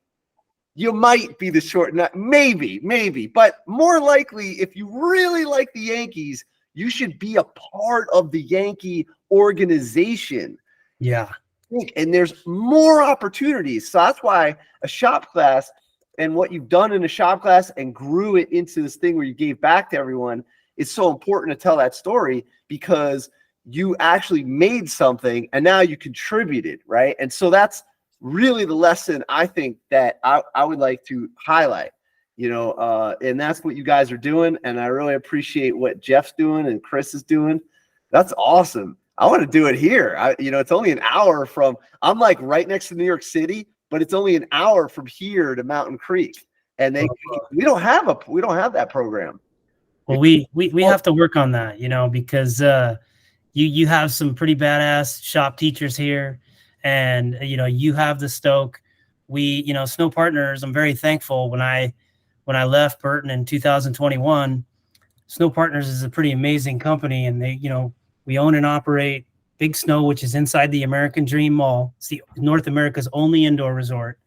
you might be the maybe, but more likely, if you really like the Yankees, you should be a part of the Yankee organization. Yeah. And there's more opportunities. So that's why a shop class and what you've done in a shop class and grew it into this thing where you gave back to everyone is so important to tell that story, because you actually made something and now you contributed, right? And so that's really the lesson I think that I would like to highlight, and that's what you guys are doing. And I really appreciate what Jeff's doing and Chris is doing. That's awesome. I want to do it here. It's only an hour from, I'm like right next to New York City, but it's only an hour from here to Mountain Creek. And we don't have that program. Well, we have to work on that, because you have some pretty badass shop teachers here, and you have the stoke. We, Snow Partners, I'm very thankful when I left Burton in 2021. Snow Partners is a pretty amazing company, and we own and operate Big Snow, which is inside the American Dream Mall. It's the North America's only indoor resort.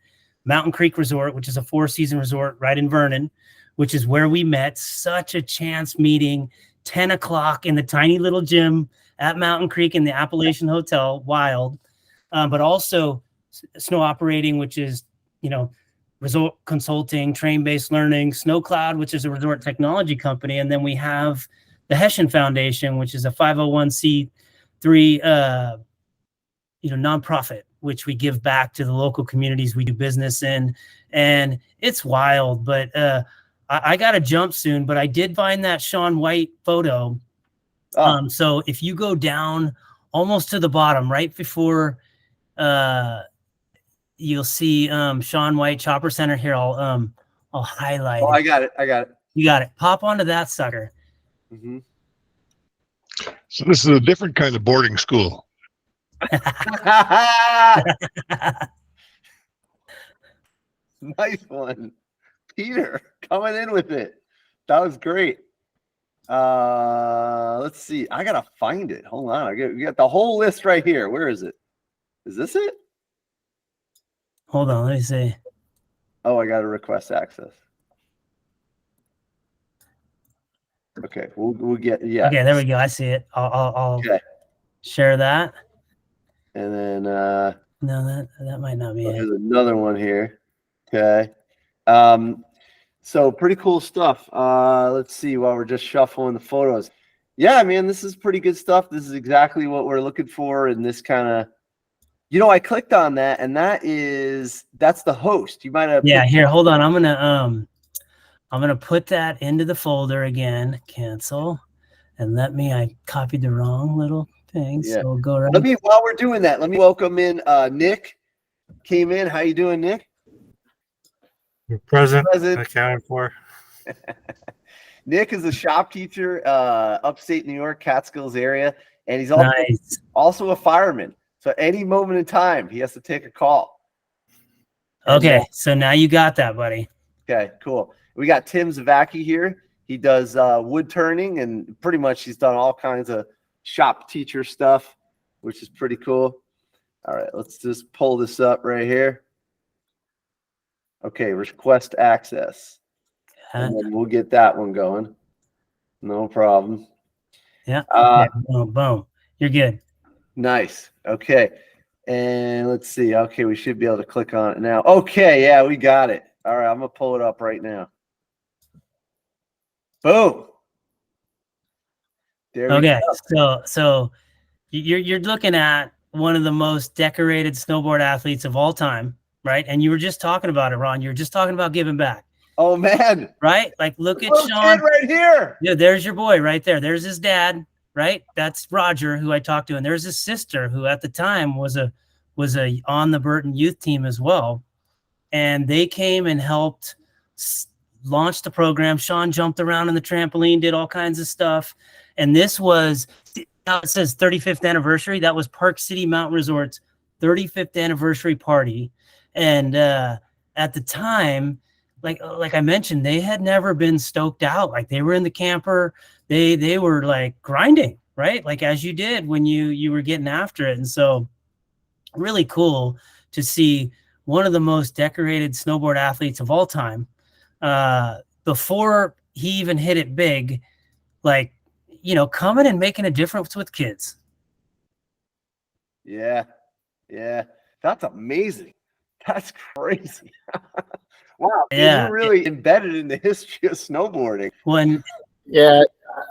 Mountain Creek Resort, which is a 4-season resort right in Vernon, which is where we met. Such a chance meeting, 10 o'clock in the tiny little gym at Mountain Creek in the Appalachian Hotel. Wild. But also Snow Operating, which is, resort consulting, train-based learning, Snow Cloud, which is a resort technology company. And then we have the Hessian Foundation, which is a 501c3, nonprofit, which we give back to the local communities we do business in. And it's wild, but I got to jump soon, but I did find that Shaun White photo. So if you go down almost to the bottom, right before you'll see Shaun White Chopper Center here. I'll highlight. Oh, I got it. You got it. Pop onto that sucker. Mm-hmm. So this is a different kind of boarding school. Nice one, Peter, coming in with it. That was great. Let's see. I gotta find it. Hold on. We got the whole list right here. Where is it? Is this it? Hold on. Let me see. Oh, I gotta request access. Okay, we'll get Okay, there we go. I see it. I'll share that. And then no, that might not be it. There's another one here. Okay. So pretty cool stuff. Let's see while we're just shuffling the photos. Yeah, man, this is pretty good stuff. This is exactly what we're looking for in this kind of, I clicked on that, and that's the host. You might have here, hold on. I'm gonna put that into the folder again, cancel, and I copied the wrong little thing. Yeah. So we'll go right. While we're doing that, let me welcome in Nick. Came in. How you doing, Nick? You're present. Accounted for. Nick is a shop teacher, upstate New York, Catskills area, and he's also a fireman. So any moment in time, he has to take a call. Okay, so now you got that, buddy. Okay, cool. We got Tim Zavacki here. He does wood turning, and pretty much he's done all kinds of shop teacher stuff, which is pretty cool. All right, let's just pull this up right here. Okay, request access. And then we'll get that one going. No problem. Yeah. Okay. Boom. You're good. Nice. Okay. And let's see. Okay, we should be able to click on it now. Okay, yeah, we got it. All right, I'm gonna pull it up right now. Boom. There we go. So you're looking at one of the most decorated snowboard athletes of all time, right? And you were just talking about it, Ron. You were just talking about giving back. Oh man. Right? Like look at Shaun right here. Yeah, there's your boy right there. There's his dad, right? That's Roger, who I talked to, and there's his sister, who at the time was a on the Burton youth team as well. And they came and helped launch the program. Shaun jumped around on the trampoline, did all kinds of stuff. And this was, now it says 35th anniversary. That was Park City Mountain Resort's 35th anniversary party. And at the time, like I mentioned, they had never been stoked out. Like they were in the camper. They were like grinding, right? Like as you did when you were getting after it. And so really cool to see one of the most decorated snowboard athletes of all time. Before he even hit it big, like, coming and making a difference with kids. Yeah. That's amazing. That's crazy. Wow. Yeah. You're really embedded in the history of snowboarding.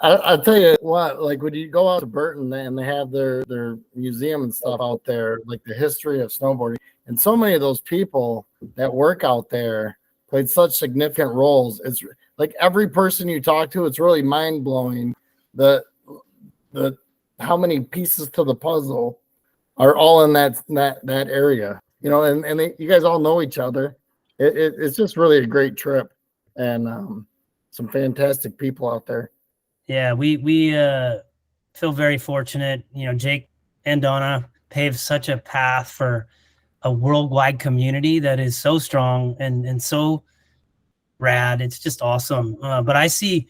I'll tell you what, like when you go out to Burton and they have their museum and stuff out there, like the history of snowboarding, and so many of those people that work out there played such significant roles. It's like every person you talk to, it's really mind blowing the how many pieces to the puzzle are all in that area, and you guys all know each other. It's just really a great trip, and some fantastic people out there. Yeah, we feel very fortunate. You know, Jake and Donna paved such a path for a worldwide community that is so strong and so rad. It's just awesome. But I see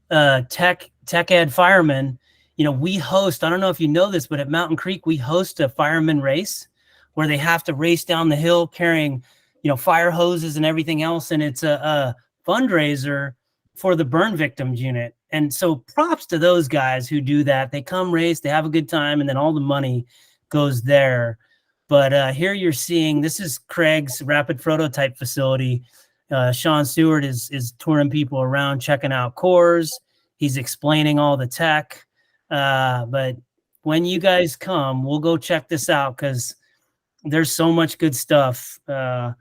tech ed firemen. You know, we host, I don't know if you know this, but at Mountain Creek, we host a fireman race where they have to race down the hill carrying, you know, fire hoses and everything else. And it's a fundraiser for the burn victims unit. And so props to those guys who do that. They come race, they have a good time, and then all the money goes there. But here you're seeing, this is Craig's rapid prototype facility. Sean Stewart is touring people around, checking out cores. He's explaining all the tech. But when you guys come, we'll go check this out because there's so much good stuff. But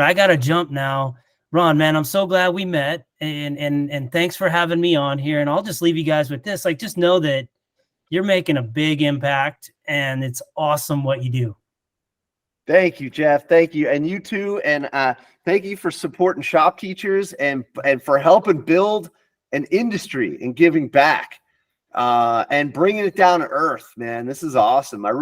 I got to jump now. Ron, man, I'm so glad we met, and thanks for having me on here. And I'll just leave you guys with this. Like, just know that you're making a big impact, and it's awesome what you do. Thank you, Jeff. Thank you. And you too. And thank you for supporting shop teachers and for helping build an industry and giving back and bringing it down to earth, man. This is awesome. I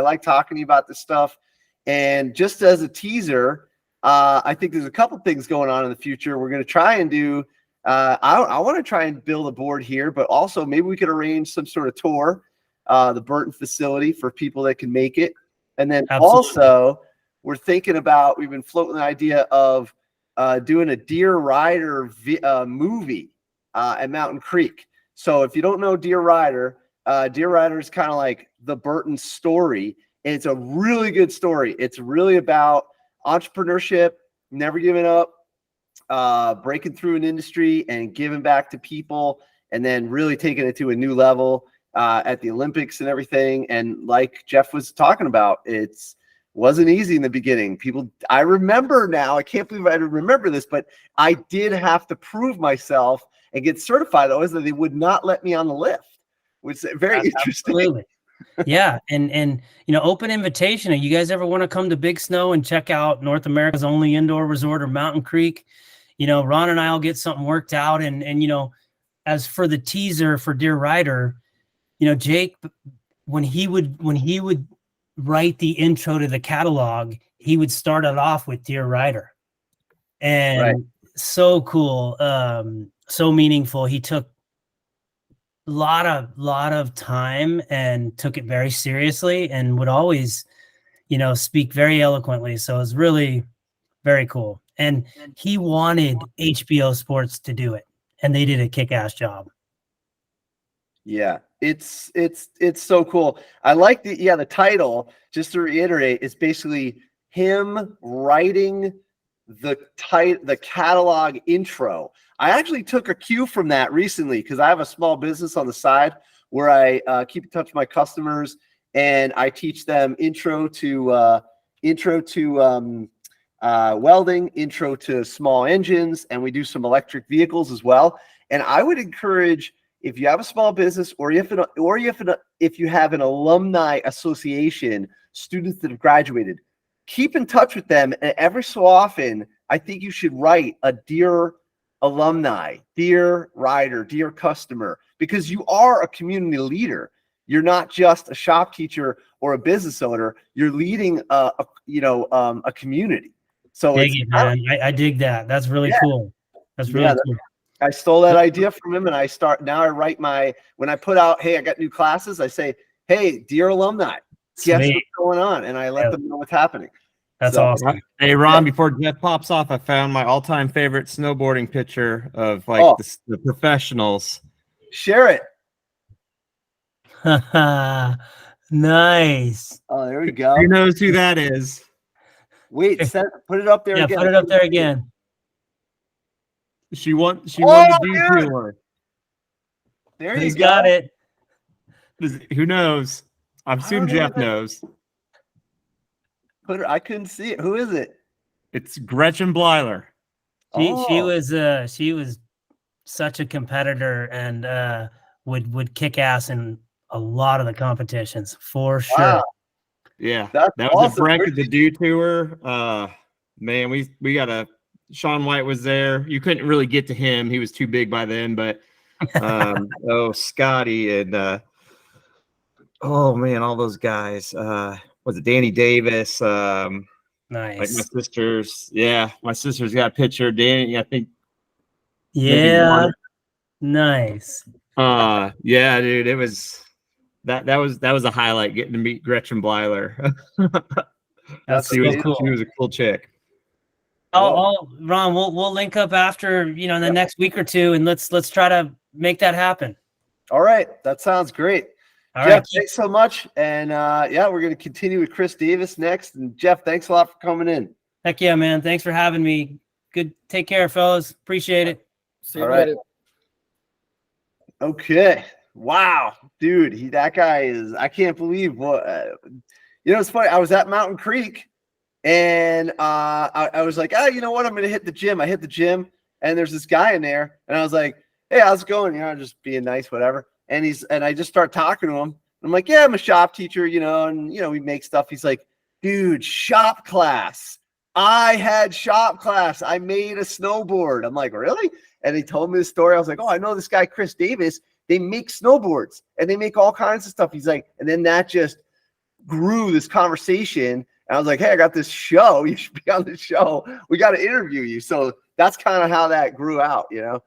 like talking to you about this stuff. And just as a teaser, I think there's a couple things going on in the future. We're going to try and do, I want to try and build a board here, but also maybe we could arrange some sort of tour, the Burton facility for people that can make it. And then also we're thinking about, we've been floating the idea of doing a Deer Rider movie at Mountain Creek. So if you don't know Deer Rider is kind of like the Burton story. And it's a really good story. It's really about entrepreneurship, never giving up, breaking through an industry and giving back to people, and then really taking it to a new level at the Olympics and everything. And like Jeff was talking about, wasn't easy in the beginning. I remember now, I can't believe I remember this, but I did have to prove myself and get certified. Always that they would not let me on the lift, which is very interesting. Absolutely. Yeah. And, you know, open invitation. If you guys ever want to come to Big Snow and check out North America's only indoor resort or Mountain Creek, you know, Ron and I'll get something worked out. And, you know, as for the teaser for Deer Rider, you know, Jake, when he would write the intro to the catalog, he would start it off with Deer Rider. And so cool. So meaningful. He took a lot of time and took it very seriously and would always, you know, speak very eloquently. So it was really very cool. And he wanted HBO Sports to do it, and they did a kick-ass job. Yeah, it's so cool. I like the title, just to reiterate, is basically him writing the catalog intro. I actually took a cue from that recently because I have a small business on the side where I keep in touch with my customers and I teach them intro to welding, intro to small engines, and we do some electric vehicles as well. And I would encourage, if you have a small business or if you have an alumni association, students that have graduated, keep in touch with them. And every so often, I think you should write a Deer alumni, Deer Rider, Deer customer, because you are a community leader. You're not just a shop teacher or a business owner. You're leading a community. So I dig that. That's really cool. That's really cool. I stole that idea from him, and I write when I put out, hey, I got new classes, I say, hey, Deer alumni, guess what's going on? And I let them know what's happening. That's awesome. Hey, Ron, before Jeff pops off, I found my all-time favorite snowboarding picture of like the professionals. Share it. Nice. Oh, there we go. Who knows who that is? Wait, put it up there again. Put it up there again. She won the D tour. There you go. He's got it. Who knows? I assume Jeff knows. I couldn't see it. Who is it? It's Gretchen Bleiler. She was such a competitor and would kick ass in a lot of the competitions for sure. Wow. Yeah, that was awesome. a Breck at the Do Tour. Man, we got Sean White was there. You couldn't really get to him; he was too big by then. But Scotty and oh man, all those guys. Was it Danny Davis? Like my Nice. sisters. Yeah, my sister's got a picture. Danny, I think maybe Yeah. one. Nice. Yeah, dude, it was that was a highlight getting to meet Gretchen Blyler. That's she so was cool. she was a cool chick. Ron, we'll link up after, in the next week or two, and let's try to make that happen. All right. That sounds great. All Jeff, right. thanks so much. And yeah, we're going to continue with Chris Davis next. And Jeff, thanks a lot for coming in. Heck yeah, man. Thanks for having me. Good. Take care, fellas. Appreciate it. See you All right. later. Okay. Wow. Dude, that guy is, I can't believe what, it's funny. I was at Mountain Creek and I was like, you know what? I'm going to hit the gym. I hit the gym and there's this guy in there. And I was like, hey, how's it going? Just being nice, whatever. And I just start talking to him. I'm like, yeah, I'm a shop teacher, and we make stuff. He's like, dude, shop class. I had shop class. I made a snowboard. I'm like, really? And he told me the story. I was like, oh, I know this guy, Chris Davis. They make snowboards and they make all kinds of stuff. He's like, and then that just grew this conversation. And I was like, hey, I got this show. You should be on the show. We got to interview you. So that's kind of how that grew out, Yeah,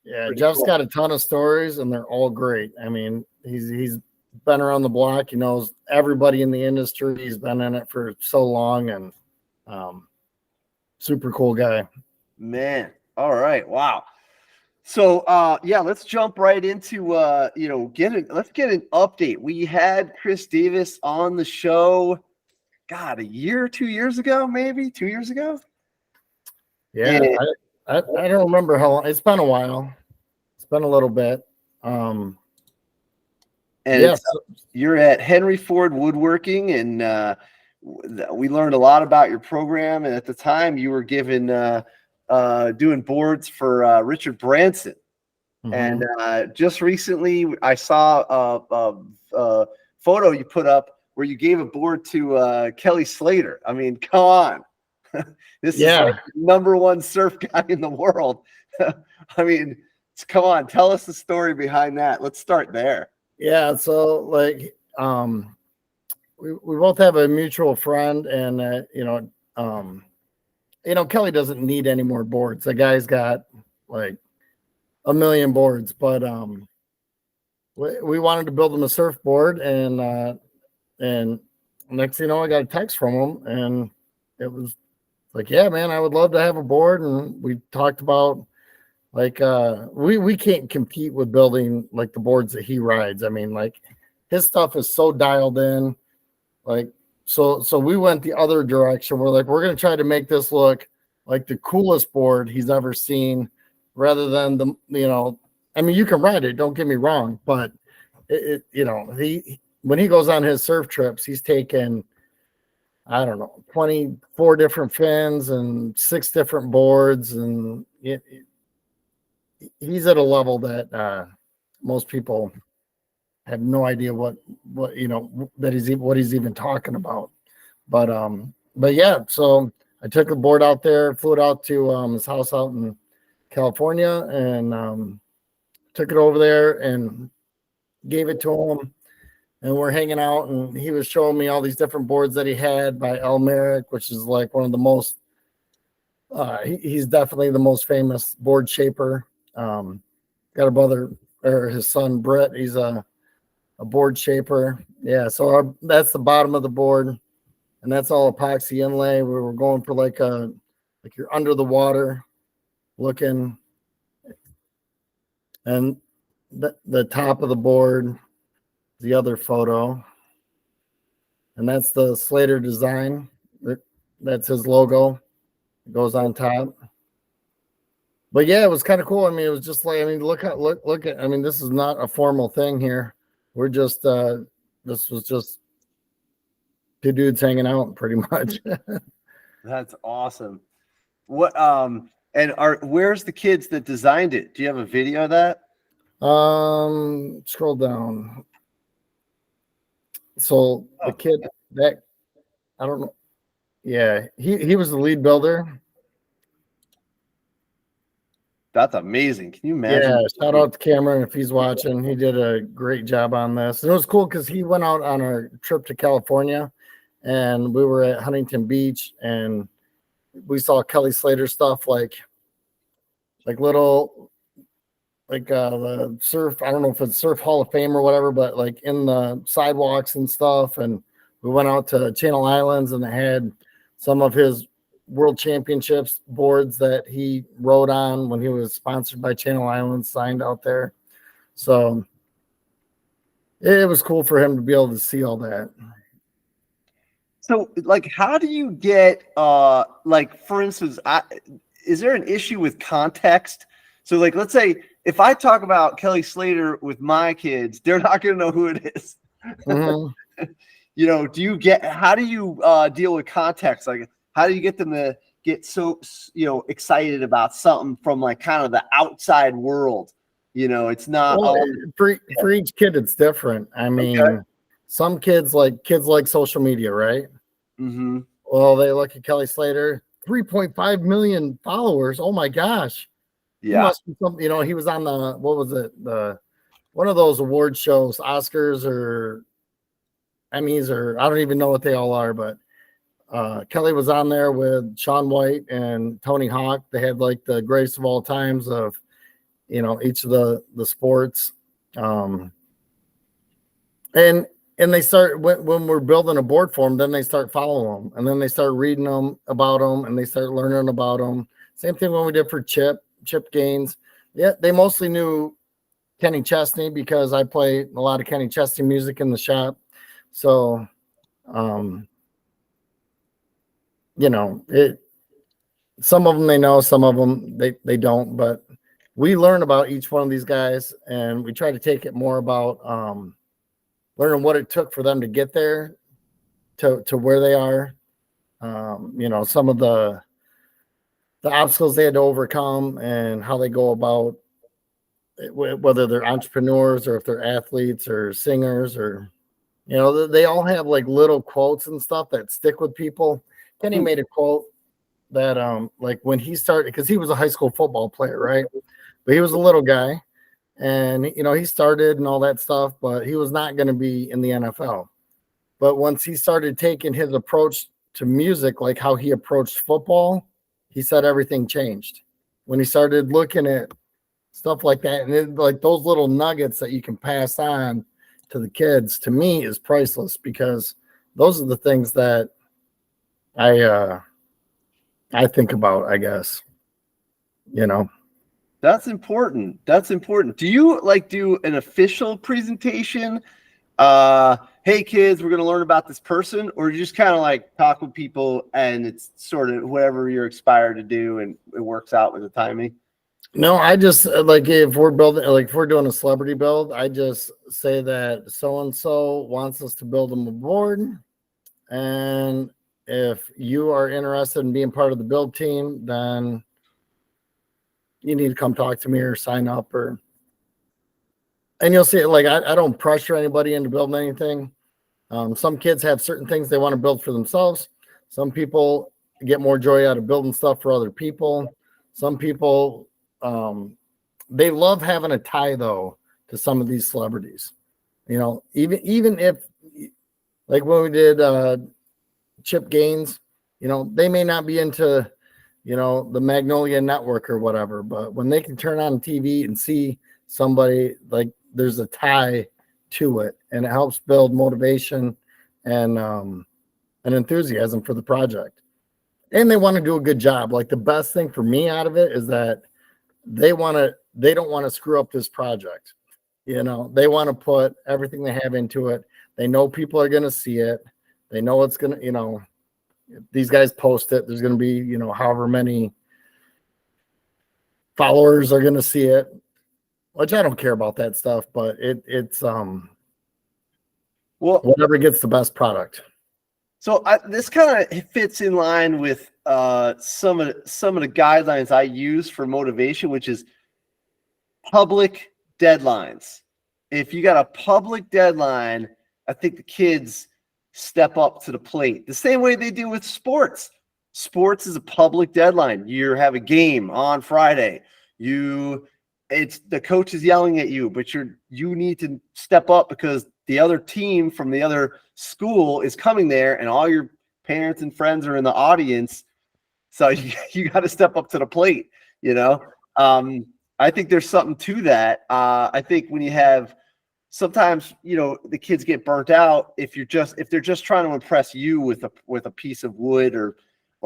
Pretty Jeff's cool. got a ton of stories, and they're all great. I mean, he's been around the block. He knows everybody in the industry. He's been in it for so long, and super cool guy. Man. All right. Wow. So yeah, let's jump right into let's get an update. We had Chris Davis on the show, God, a year, 2 years ago, maybe 2 years ago. Yeah, I don't remember how long. It's been a while. It's been a little bit. And yes, you're at Henry Ford Woodworking, and we learned a lot about your program. And at the time, you were given doing boards for Richard Branson. And just recently, I saw a photo you put up where you gave a board to Kelly Slater. I mean, come on. This is like the #1 surf guy in the world. I mean, come on, tell us the story behind that. Let's start there. Yeah, so like we both have a mutual friend, and Kelly doesn't need any more boards. The guy's got like 1 million boards, but we wanted to build him a surfboard, and next thing you know, I got a text from him, and it was like, yeah, man, I would love to have a board. And we talked about like we can't compete with building like the boards that he rides. I mean, like his stuff is so dialed in, like so we went the other direction. We're like, we're gonna try to make this look like the coolest board he's ever seen, rather than I mean, you can ride it, don't get me wrong, but when he goes on his surf trips, he's taken, I don't know, 24 different fins and 6 different boards, and he's at a level that most people have no idea what he's even talking about. But yeah, so I took the board out there, flew it out to his house out in California, and took it over there and gave it to him. And we're hanging out, and he was showing me all these different boards that he had by El Merrick, which is like one of the most, he's definitely the most famous board shaper. Got a brother, or his son, Brett. He's a board shaper. Yeah, so that's the bottom of the board, and that's all epoxy inlay. We were going for like you're under the water looking, and the top of the board, the other photo, and that's the Slater design. That's his logo. It goes on top. But yeah, it was kind of cool. I mean, it was just like, I mean, look at. I mean, this is not a formal thing here. We're just this was just 2 dudes hanging out, pretty much. That's awesome. What where's the kids that designed it? Do you have a video of that? Scroll down. So the kid that, I don't know. Yeah, he was the lead builder. That's amazing. Can you imagine? Yeah, shout out to Cameron if he's watching. He did a great job on this. And it was cool because he went out on a trip to California, and we were at Huntington Beach, and we saw Kelly Slater stuff like little the surf. I don't know if it's Surf Hall of Fame or whatever, but like in the sidewalks and stuff. And we went out to Channel Islands, and they had some of his world championships boards that he rode on when he was sponsored by Channel Islands signed out there. So it was cool for him to be able to see all that. So like, how do you get, like, for instance, is there an issue with context? So like, let's say if I talk about Kelly Slater with my kids, they're not going to know who it is. Mm-hmm. You know, how do you deal with context? Like, how do you get them to get so, excited about something from like kind of the outside world? You know, it's not for each kid, it's different. I mean, some kids like social media, right? Mm-hmm. Well, they look at Kelly Slater, 3.5 million followers. Oh my gosh. Yeah. He must be something, he was on what was it? One of those award shows, Oscars or Emmys, or I don't even know what they all are, but Kelly was on there with Shaun White and Tony Hawk. They had like the greatest of all times of, each of the sports. And they start when we're building a board for them, then they start following them, and then they start reading them about them, and they start learning about them. Same thing when we did for Chip Gaines. Yeah, they mostly knew Kenny Chesney because I play a lot of Kenny Chesney music in the shop. So, some of them they know, some of them they don't, but we learn about each one of these guys, and we try to take it more about learning what it took for them to get there to where they are. Some of the obstacles they had to overcome and how they go about it, whether they're entrepreneurs or if they're athletes or singers, or they all have like little quotes and stuff that stick with people. Kenny made a quote that like when he started, because he was a high school football player, right? But he was a little guy, and he started and all that stuff, but he was not going to be in the NFL. But once he started taking his approach to music, like how he approached football, he said everything changed when he started looking at stuff like that. And like those little nuggets that you can pass on to the kids, to me, is priceless, because those are the things that I think about, I guess. That's important. Do you like do an official presentation? Hey kids, we're going to learn about this person, or you just kind of like talk with people and it's sort of whatever you're inspired to do and it works out with the timing? No, I just like if we're doing a celebrity build, I just say that so-and-so wants us to build them a board. And if you are interested in being part of the build team, then you need to come talk to me or sign up, and you'll see it. Like, I don't pressure anybody into building anything. Some kids have certain things they want to build for themselves. Some people get more joy out of building stuff for other people. Some people, they love having a tie though to some of these celebrities. Even if, like when we did Chip Gaines, they may not be into the Magnolia Network or whatever, but when they can turn on TV and see somebody, like, there's a tie to it, and it helps build motivation and an enthusiasm for the project. And they want to do a good job. Like, the best thing for me out of it is that they don't want to screw up this project. They want to put everything they have into it. They know people are going to see it. They know it's going to, these guys post it, there's going to be, however many followers are going to see it, which I don't care about that stuff, but it's whatever gets the best product. So this kind of fits in line with some of the guidelines I use for motivation, which is public deadlines. If you got a public deadline, I think the kids step up to the plate the same way they do with sports. Sports is a public deadline. You have a game on Friday. It's the coach is yelling at you, but you need to step up because the other team from the other school is coming there and all your parents and friends are in the audience. So you got to step up to the plate, I think there's something to that. I think when you have sometimes, the kids get burnt out if they're just trying to impress you with a piece of wood or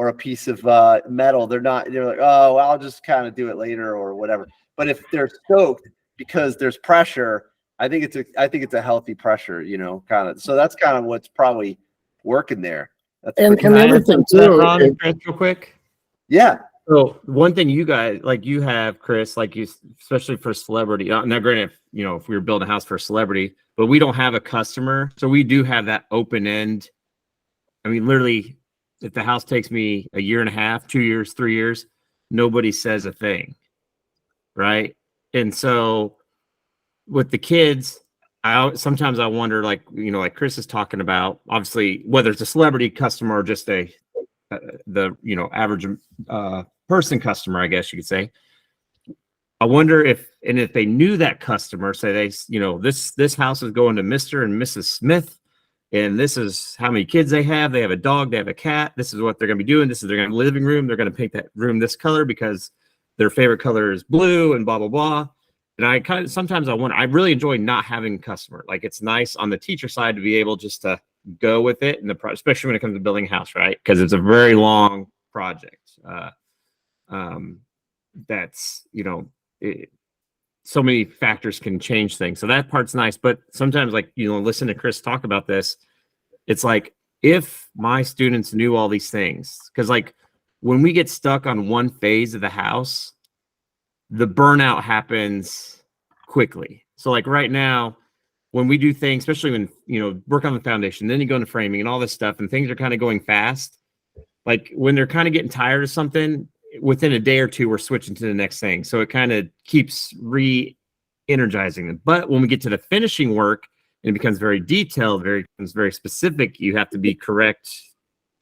a piece of metal. They're like, oh, well, I'll just kind of do it later or whatever. But if they're stoked because there's pressure, I think it's a healthy pressure, kind of. So that's kind of what's probably working there. And the other thing too, Chris, real quick. Yeah. So one thing you guys you have, Chris, especially for celebrity. Now, granted, if we were building a house for a celebrity, but we don't have a customer, so we do have that open end. I mean, literally, if the house takes me a year and a half, 2 years, 3 years, nobody says a thing, right? And so with the kids, sometimes I wonder, like Chris is talking about, obviously, whether it's a celebrity customer or just the average person customer, I guess you could say. I wonder if they knew that customer, say this house is going to Mr. and Mrs. Smith, and this is how many kids they have. They have a dog, they have a cat. This is what they're going to be doing. This is their living room. They're going to paint that room this color because their favorite color is blue, and blah blah blah. And sometimes I wonder. I really enjoy not having a customer. Like, it's nice on the teacher side to be able just to go with it, and especially when it comes to building a house, right? Because it's a very long project. That's so many factors can change things. So that part's nice. But sometimes, listen to Chris talk about this. It's like, if my students knew all these things, because when we get stuck on one phase of the house, the burnout happens quickly. So right now, when we do things, especially when, work on the foundation, then you go into framing and all this stuff, and things are kind of going fast. When they're kind of getting tired of something, within a day or two, we're switching to the next thing. So it kind of keeps re-energizing them. But when we get to the finishing work, and it becomes very detailed, becomes very specific, you have to be correct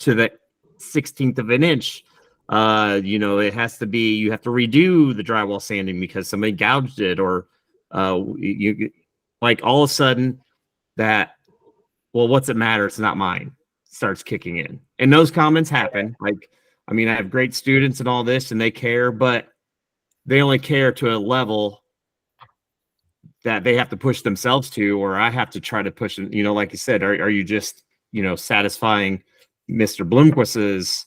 to the 16th of an inch. It has to be, you have to redo the drywall sanding because somebody gouged it, or all of a sudden that, well, what's it matter? It's not mine, starts kicking in. And those comments happen. I have great students and all this, and they care, but they only care to a level that they have to push themselves to, or I have to try to push them. Like you said, are you just, satisfying Mr. Bloomquist's,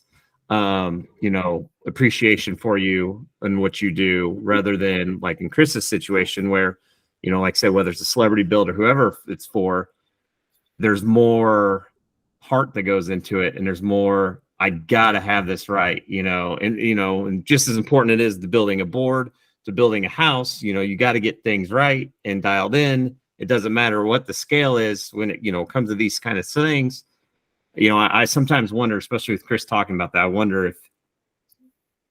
appreciation for you and what you do, rather than in Chris's situation where, like I said, whether it's a celebrity build or whoever it's for, there's more heart that goes into it, and there's more, I gotta have this right, and just as important it is to building a board, to building a house, you got to get things right and dialed in. It doesn't matter what the scale is when it comes to these kind of things. I sometimes wonder, especially with Chris talking about that, I wonder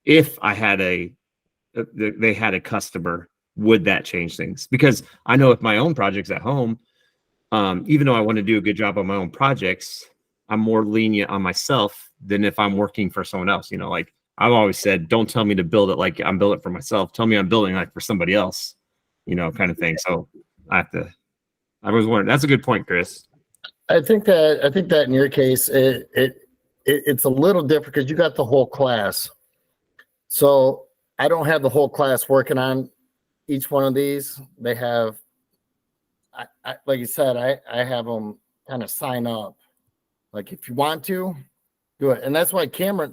if I had they had a customer, would that change things? Because I know with my own projects at home, even though I want to do a good job on my own projects, I'm more lenient on myself than if I'm working for someone else. I've always said, don't tell me to build it like I'm building it for myself. Tell me I'm building for somebody else, kind of thing. So I was wondering, that's a good point, Chris. I think that in your case, it's a little different because you got the whole class. So I don't have the whole class working on each one of these. They have, like you said, I have them kind of sign up. If you want to do it. And that's why Cameron,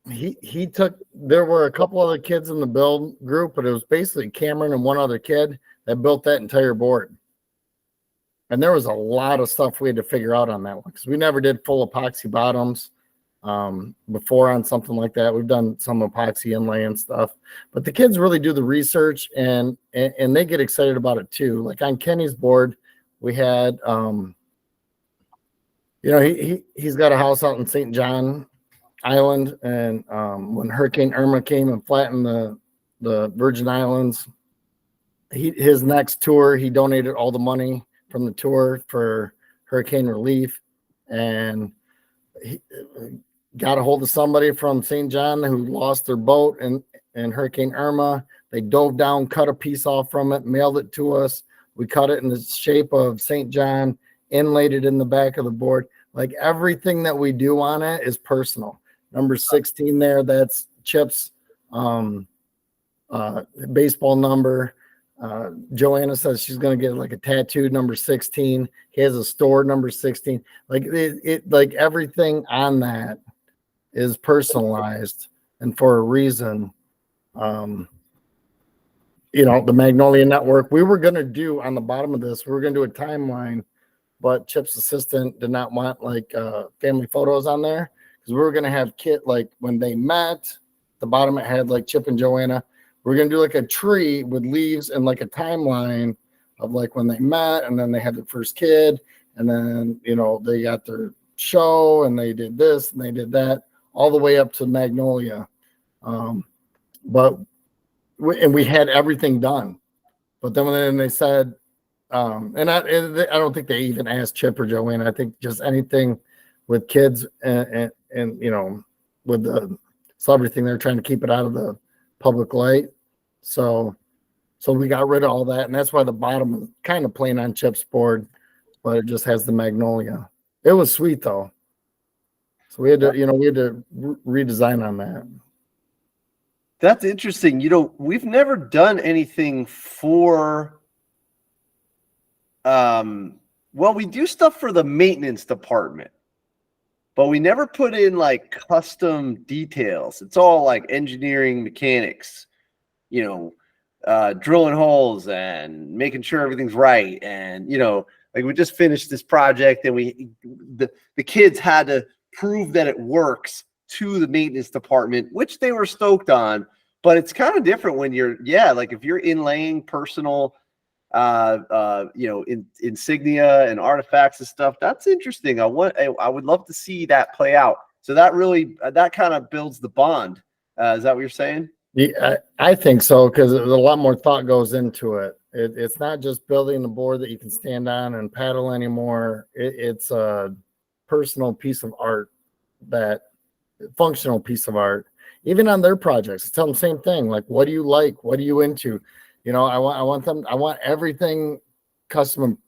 he took, there were a couple other kids in the build group, but it was basically Cameron and one other kid that built that entire board. And there was a lot of stuff we had to figure out on that one because we never did full epoxy bottoms before on something like that. We've done some epoxy inlay and stuff, but the kids really do the research and they get excited about it too. Like on Kenny's board, we had, he's got a house out in St. John Island, and when Hurricane Irma came and flattened the Virgin Islands, his next tour, he donated all the money from the tour for hurricane relief, and got a hold of somebody from St. John who lost their boat in Hurricane Irma. They dove down, cut a piece off from it, mailed it to us. We cut it in the shape of St. John, inlaid it in the back of the board. Like everything that we do on it is personal. Number 16 there, that's Chip's baseball number. Joanna says she's going to get like a tattoo number 16. He has a store number 16. Like it like everything on that is personalized and for a reason. You know, the Magnolia Network, we were going to do on the bottom of this, we were going to do a timeline, but Chip's assistant did not want like family photos on there because we were going to have Kit, like when they met, the bottom it had like Chip and Joanna. We're going to do like a tree with leaves and like a timeline of like when they met, and then they had their first kid, and then, you know, they got their show and they did this and they did that all the way up to Magnolia. We had everything done, but then they said, and I don't think they even asked Chip or Joanna. I think just anything with kids and you know, with the celebrity thing, they're trying to keep it out of the public light. So we got rid of all that, and that's why the bottom is kind of plain on Chip's board, but it just has the Magnolia. It was sweet though. So we had to redesign on that. That's interesting. You know, we've never done anything for, well, we do stuff for the maintenance department, but we never put in like custom details. It's all like engineering, mechanics, you know, drilling holes and making sure everything's right. And, you know, like we just finished this project and the kids had to prove that it works to the maintenance department, which they were stoked on. But it's kind of different when you're, like if you're inlaying personal, you know, insignia and artifacts and stuff. That's interesting. I would love to see that play out. So that really, that kind of builds the bond. Is that what you're saying? Yeah, I think so, because a lot more thought goes into it. It's not just building a board that you can stand on and paddle anymore. It's a personal piece of art, that functional piece of art. Even on their projects, I tell them the same thing. Like, what do you like? What are you into? You know, I want everything custom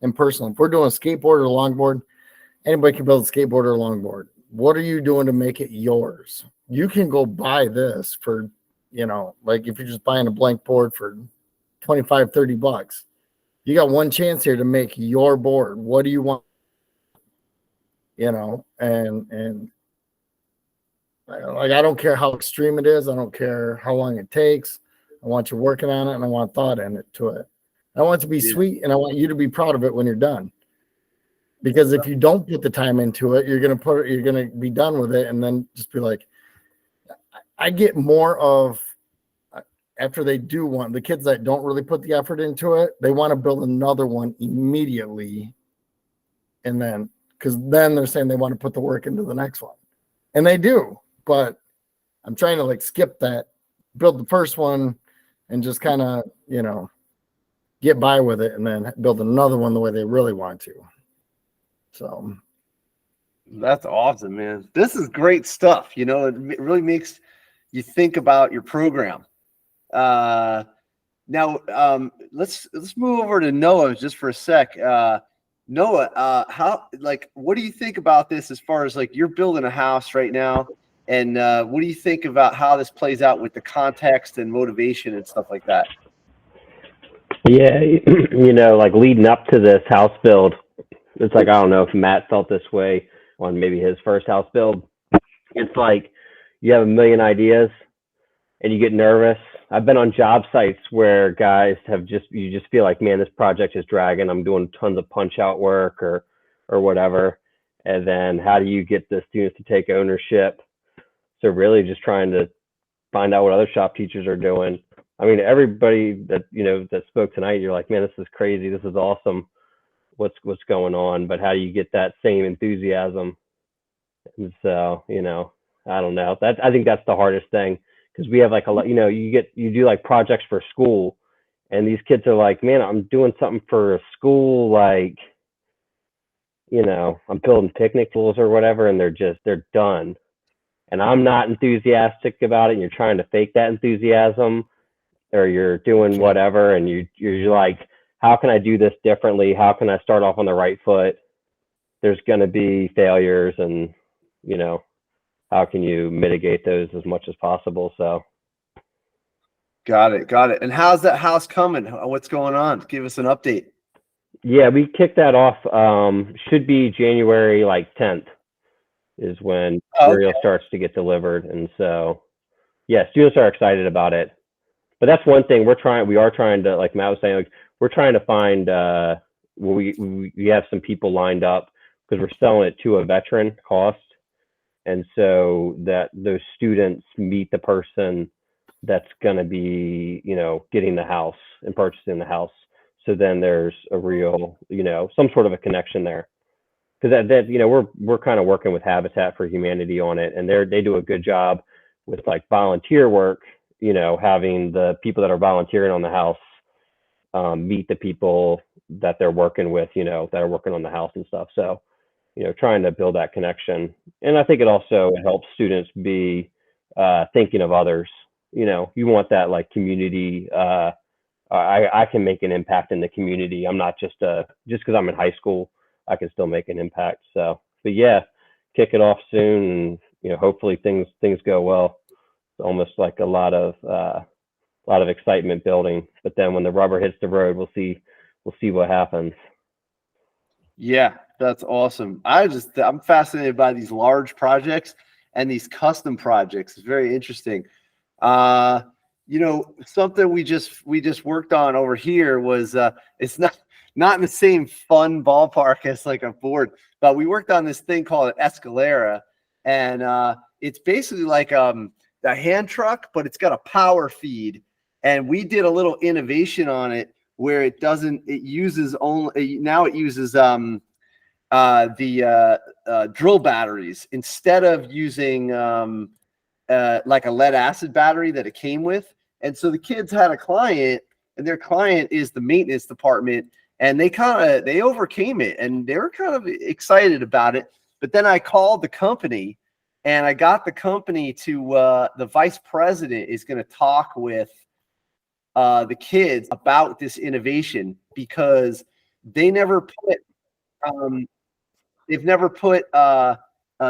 and personal. If we're doing a skateboard or a longboard, anybody can build a skateboard or a longboard. What are you doing to make it yours? You can go buy this for, you know, like if you're just buying a blank board for $25-$30, you got one chance here to make your board. What do you want? You know, and like, I don't care how extreme it is. I don't care how long it takes. I want you working on it, and I want thought in it to it. I want it to be sweet, and I want you to be proud of it when you're done. Because if you don't put the time into it, you're gonna be done with it, and then just be like, I get more of, after they do one, the kids that don't really put the effort into it, they want to build another one immediately, and then because then they're saying they want to put the work into the next one, and they do. But I'm trying to like skip that, build the first one, and just kind of, you know, get by with it, and then build another one the way they really want to. So that's awesome, man. This is great stuff. You know, it really makes you think about your program. Now, let's move over to Noah just for a sec. Noah, what do you think about this as far as like you're building a house right now? And what do you think about how this plays out with the context and motivation and stuff like that? Yeah, you know, like leading up to this house build, it's like, I don't know if Matt felt this way on maybe his first house build. It's like you have a million ideas and you get nervous. I've been on job sites where guys you just feel like, man, this project is dragging. I'm doing tons of punch out work or whatever. And then how do you get the students to take ownership? So really just trying to find out what other shop teachers are doing. I mean, everybody that, you know, that spoke tonight, you're like, man, this is crazy. This is awesome. What's going on? But how do you get that same enthusiasm? And so, you know, I don't know. I think that's the hardest thing, because we have like a lot, you know, you do like projects for school, and these kids are like, man, I'm doing something for a school, like I'm building picnic tables or whatever, and they're done. And I'm not enthusiastic about it, and you're trying to fake that enthusiasm, or you're doing whatever, and you're like, how can I do this differently? How can I start off on the right foot? There's going to be failures, and how can you mitigate those as much as possible? So Got it. And how's that house coming? What's going on? Give us an update. yeah, we kicked that off. Should be January 10th is when material starts to get delivered, and so yeah, students are excited about it. But that's one thing we are trying to, like Matt was saying, we're trying to find we have some people lined up because we're selling it to a veteran cost, and so that those students meet the person that's going to be getting the house and purchasing the house. So then there's a real some sort of a connection there, because we're kind of working with Habitat for Humanity on it, and they do a good job with volunteer work, having the people that are volunteering on the house meet the people that they're working with, that are working on the house and stuff. So, trying to build that connection. And I think it also helps students be thinking of others. You want that community. I can make an impact in the community. I'm not just because I'm in high school, I can still make an impact. So, but yeah, kick it off soon, and hopefully things go well. It's almost like a lot of excitement building. But then when the rubber hits the road, we'll see what happens. Yeah, that's awesome. I'm fascinated by these large projects and these custom projects. It's very interesting. Something we just worked on over here was it's not in the same fun ballpark as a board, but we worked on this thing called an escalera, and it's basically like a hand truck, but it's got a power feed, and we did a little innovation on it where it uses the drill batteries instead of using like a lead acid battery that it came with. And so the kids had a client, and their client is the maintenance department, and they overcame it, and they were kind of excited about it. But then I called the company, and I got the company to the vice president is going to talk with the kids about this innovation, because they've never put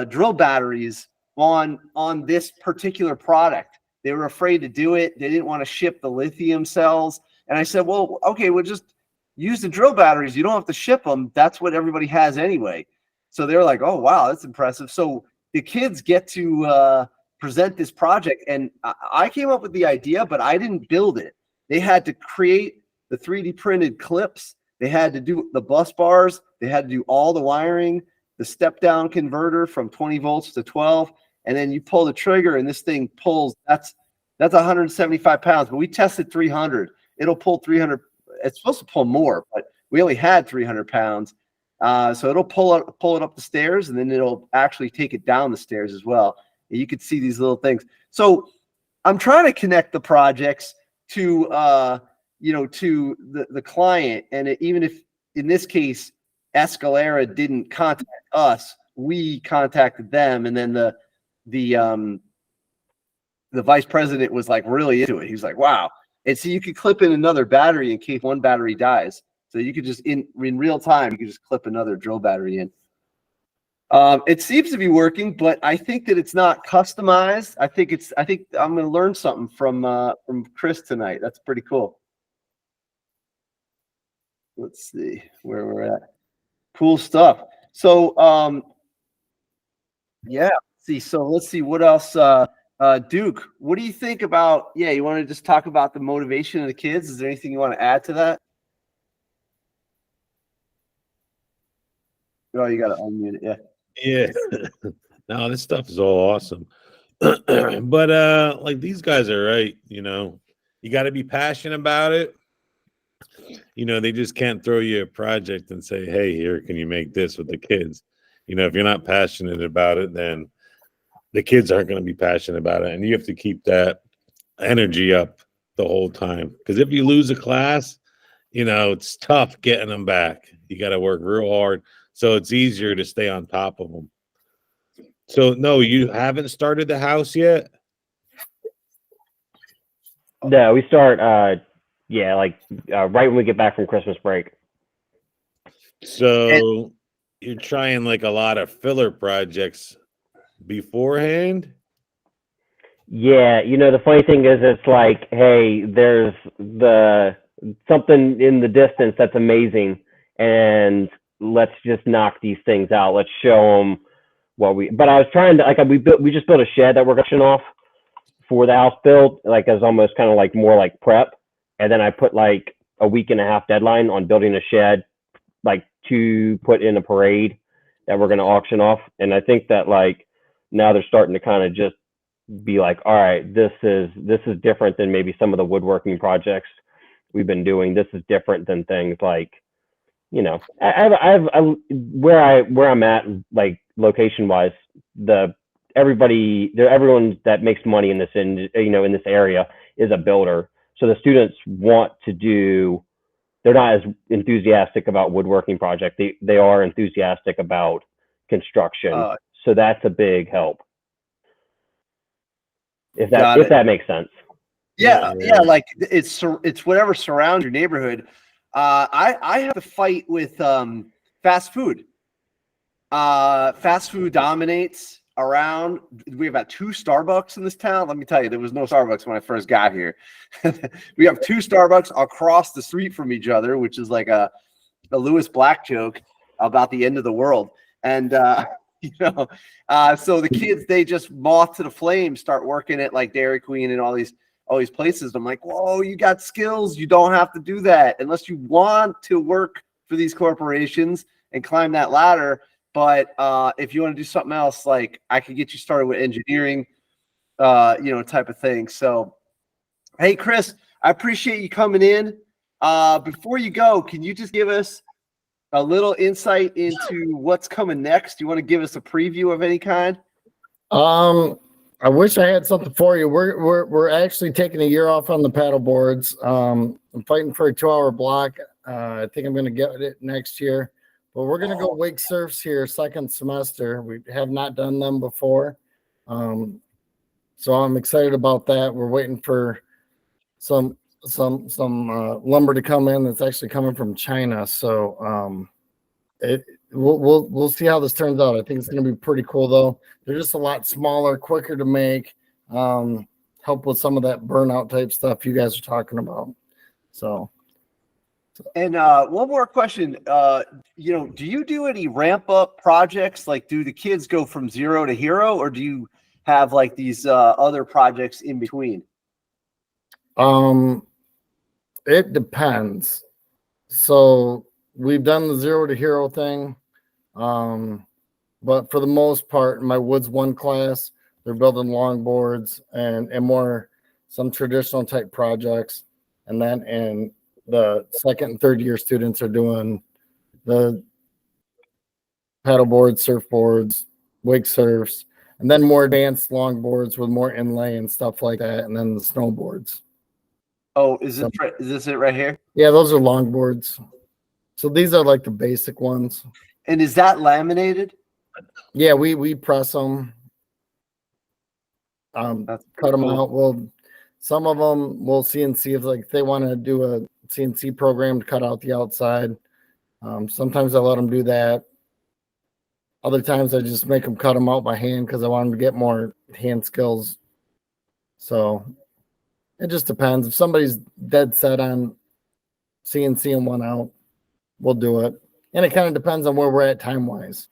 drill batteries on this particular product. They were afraid to do it. They didn't want to ship the lithium cells. And I said, well, okay, we'll just use the drill batteries. You don't have to ship them. That's what everybody has anyway. So they're like, oh, wow, that's impressive. So the kids get to present this project. And I came up with the idea, but I didn't build it. They had to create the 3D printed clips. They had to do the bus bars. They had to do all the wiring, the step down converter from 20 volts to 12. And then you pull the trigger and this thing pulls. That's 175 pounds, but we tested 300. It'll pull 300. It's supposed to pull more, but we only had 300 pounds. So it'll pull it up the stairs, and then it'll actually take it down the stairs as well. And you could see these little things. So I'm trying to connect the projects to to the client. And even if in this case Escalera didn't contact us, we contacted them, and then the vice president was really into it. He was like, wow. And so you could clip in another battery in case one battery dies. So you could just in real time, you could just clip another drill battery in. It seems to be working, but I think that it's not customized. I think I'm going to learn something from Chris tonight. That's pretty cool. Let's see where we're at. Cool stuff. So, yeah. Let's see what else. Duke, what do you think about? Yeah, you want to just talk about the motivation of the kids? Is there anything you want to add to that? Oh, you got to unmute it. Yeah. Yeah. No, this stuff is all awesome. But these guys are right, you got to be passionate about it. They just can't throw you a project and say, hey, here, can you make this with the kids? If you're not passionate about it, then the kids aren't going to be passionate about it. And you have to keep that energy up the whole time. Because if you lose a class, it's tough getting them back. You got to work real hard. so it's easier to stay on top of them. So no, you haven't started the house yet? No, we start right when we get back from Christmas break. So you're trying like a lot of filler projects beforehand? Yeah, the funny thing is, it's like, hey, there's something in the distance that's amazing, and let's just knock these things out. Let's show them But I was trying to we just built a shed that we're gushing off for the house build, like as almost kind of like more like prep, and then I put like a week and a half deadline on building a shed, like to put in a parade that we're going to auction off, and I think that like now they're starting to kind of just be like, all right, this is different than maybe some of the woodworking projects we've been doing. This is different than things like, where I'm at, like location wise, everyone that makes money in this in this area is a builder. So the students want to do. They're not as enthusiastic about woodworking project. They are enthusiastic about construction. So that's a big help. If that makes sense. Yeah, like it's whatever surrounds your neighborhood. I have to fight with fast food. Fast food dominates around. We have about 2 Starbucks in this town. Let me tell you, there was no Starbucks when I first got here. We have 2 Starbucks across the street from each other, which is like a Lewis Black joke about the end of the world. And so the kids, they just moth to the flame, start working at like Dairy Queen and all these places. I'm like, whoa, you got skills. You don't have to do that unless you want to work for these corporations and climb that ladder. But if you want to do something else, like I could get you started with engineering, type of thing. So, hey, Chris, I appreciate you coming in. Before you go, can you just give us a little insight into what's coming next? Do you want to give us a preview of any kind? I wish I had something for you. We're actually taking a year off on the paddle boards. I'm fighting for a 2-hour block. I think I'm going to get it next year. But we're going to go wake surfs here second semester. We have not done them before. So I'm excited about that. We're waiting for some lumber to come in that's actually coming from China. So we'll see how this turns out. I think it's going to be pretty cool though. They're just a lot smaller, quicker to make. Help with some of that burnout type stuff you guys are talking about. So. And one more question, do you do any ramp up projects? Like, do the kids go from 0 to hero, or do you have like these other projects in between? It depends. So we've done the 0 to hero thing. But for the most part, in my Woods 1 class, they're building longboards and more some traditional type projects. And then in the second and third year students are doing the paddle boards, surfboards, wake surfs, and then more advanced longboards with more inlay and stuff like that, and then the snowboards. Oh, is this it right here? Yeah, those are longboards. So these are like the basic ones. And is that laminated? Yeah, we press them, cut them out. Well, some of them we'll CNC if they want to do a CNC program to cut out the outside. Sometimes I let them do that. Other times I just make them cut them out by hand because I want them to get more hand skills. So it just depends. If somebody's dead set on CNC and one out, we'll do it. And it kind of depends on where we're at time wise.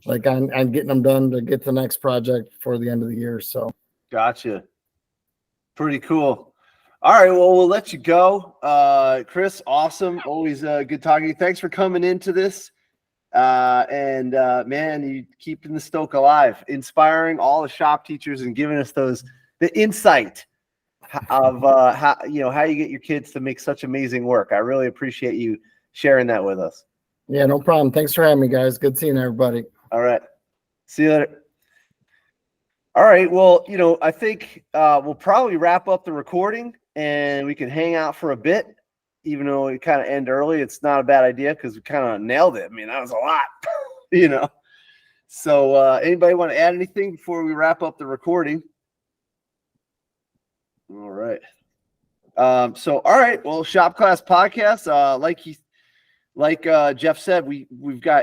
Like on getting them done to get the next project for the end of the year. So gotcha. Pretty cool. All right, well, we'll let you go. Chris, awesome. Always good talking to you. Thanks for coming into this. Man, you keeping the stoke alive, inspiring all the shop teachers and giving us the insight of how you get your kids to make such amazing work. I really appreciate you sharing that with us. Yeah, no problem. Thanks for having me, guys. Good seeing everybody. All right. See you later. All right. Well, I think we'll probably wrap up the recording and we can hang out for a bit. even though it kind of end early, it's not a bad idea because we kind of nailed it. I mean, that was a lot, you know. So anybody want to add anything before we wrap up the recording? All right. So all right, well, Shop Class Podcast, like Jeff said,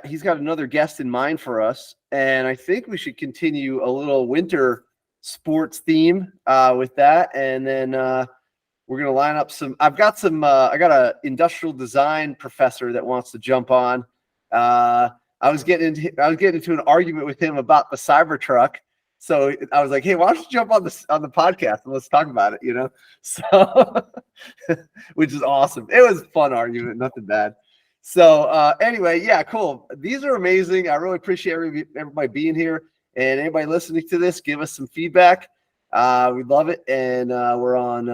he's got another guest in mind for us, and I think we should continue a little winter sports theme with that, and then we're gonna line up some. I got a industrial design professor that wants to jump on. I was getting into an argument with him about the Cybertruck. So I was like, hey, why don't you jump on the podcast and let's talk about it, you know? So which is awesome. It was a fun argument, nothing bad. So anyway, yeah, cool. These are amazing. I really appreciate everybody being here. And anybody listening to this, give us some feedback. We'd love it. And we're on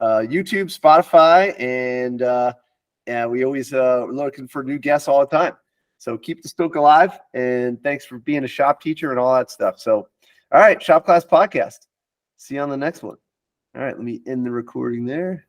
YouTube, Spotify, and we always looking for new guests all the time. So keep the Stoke alive, and thanks for being a shop teacher and all that stuff. So, all right, Shop Class Podcast. See you on the next one. All right, let me end the recording there.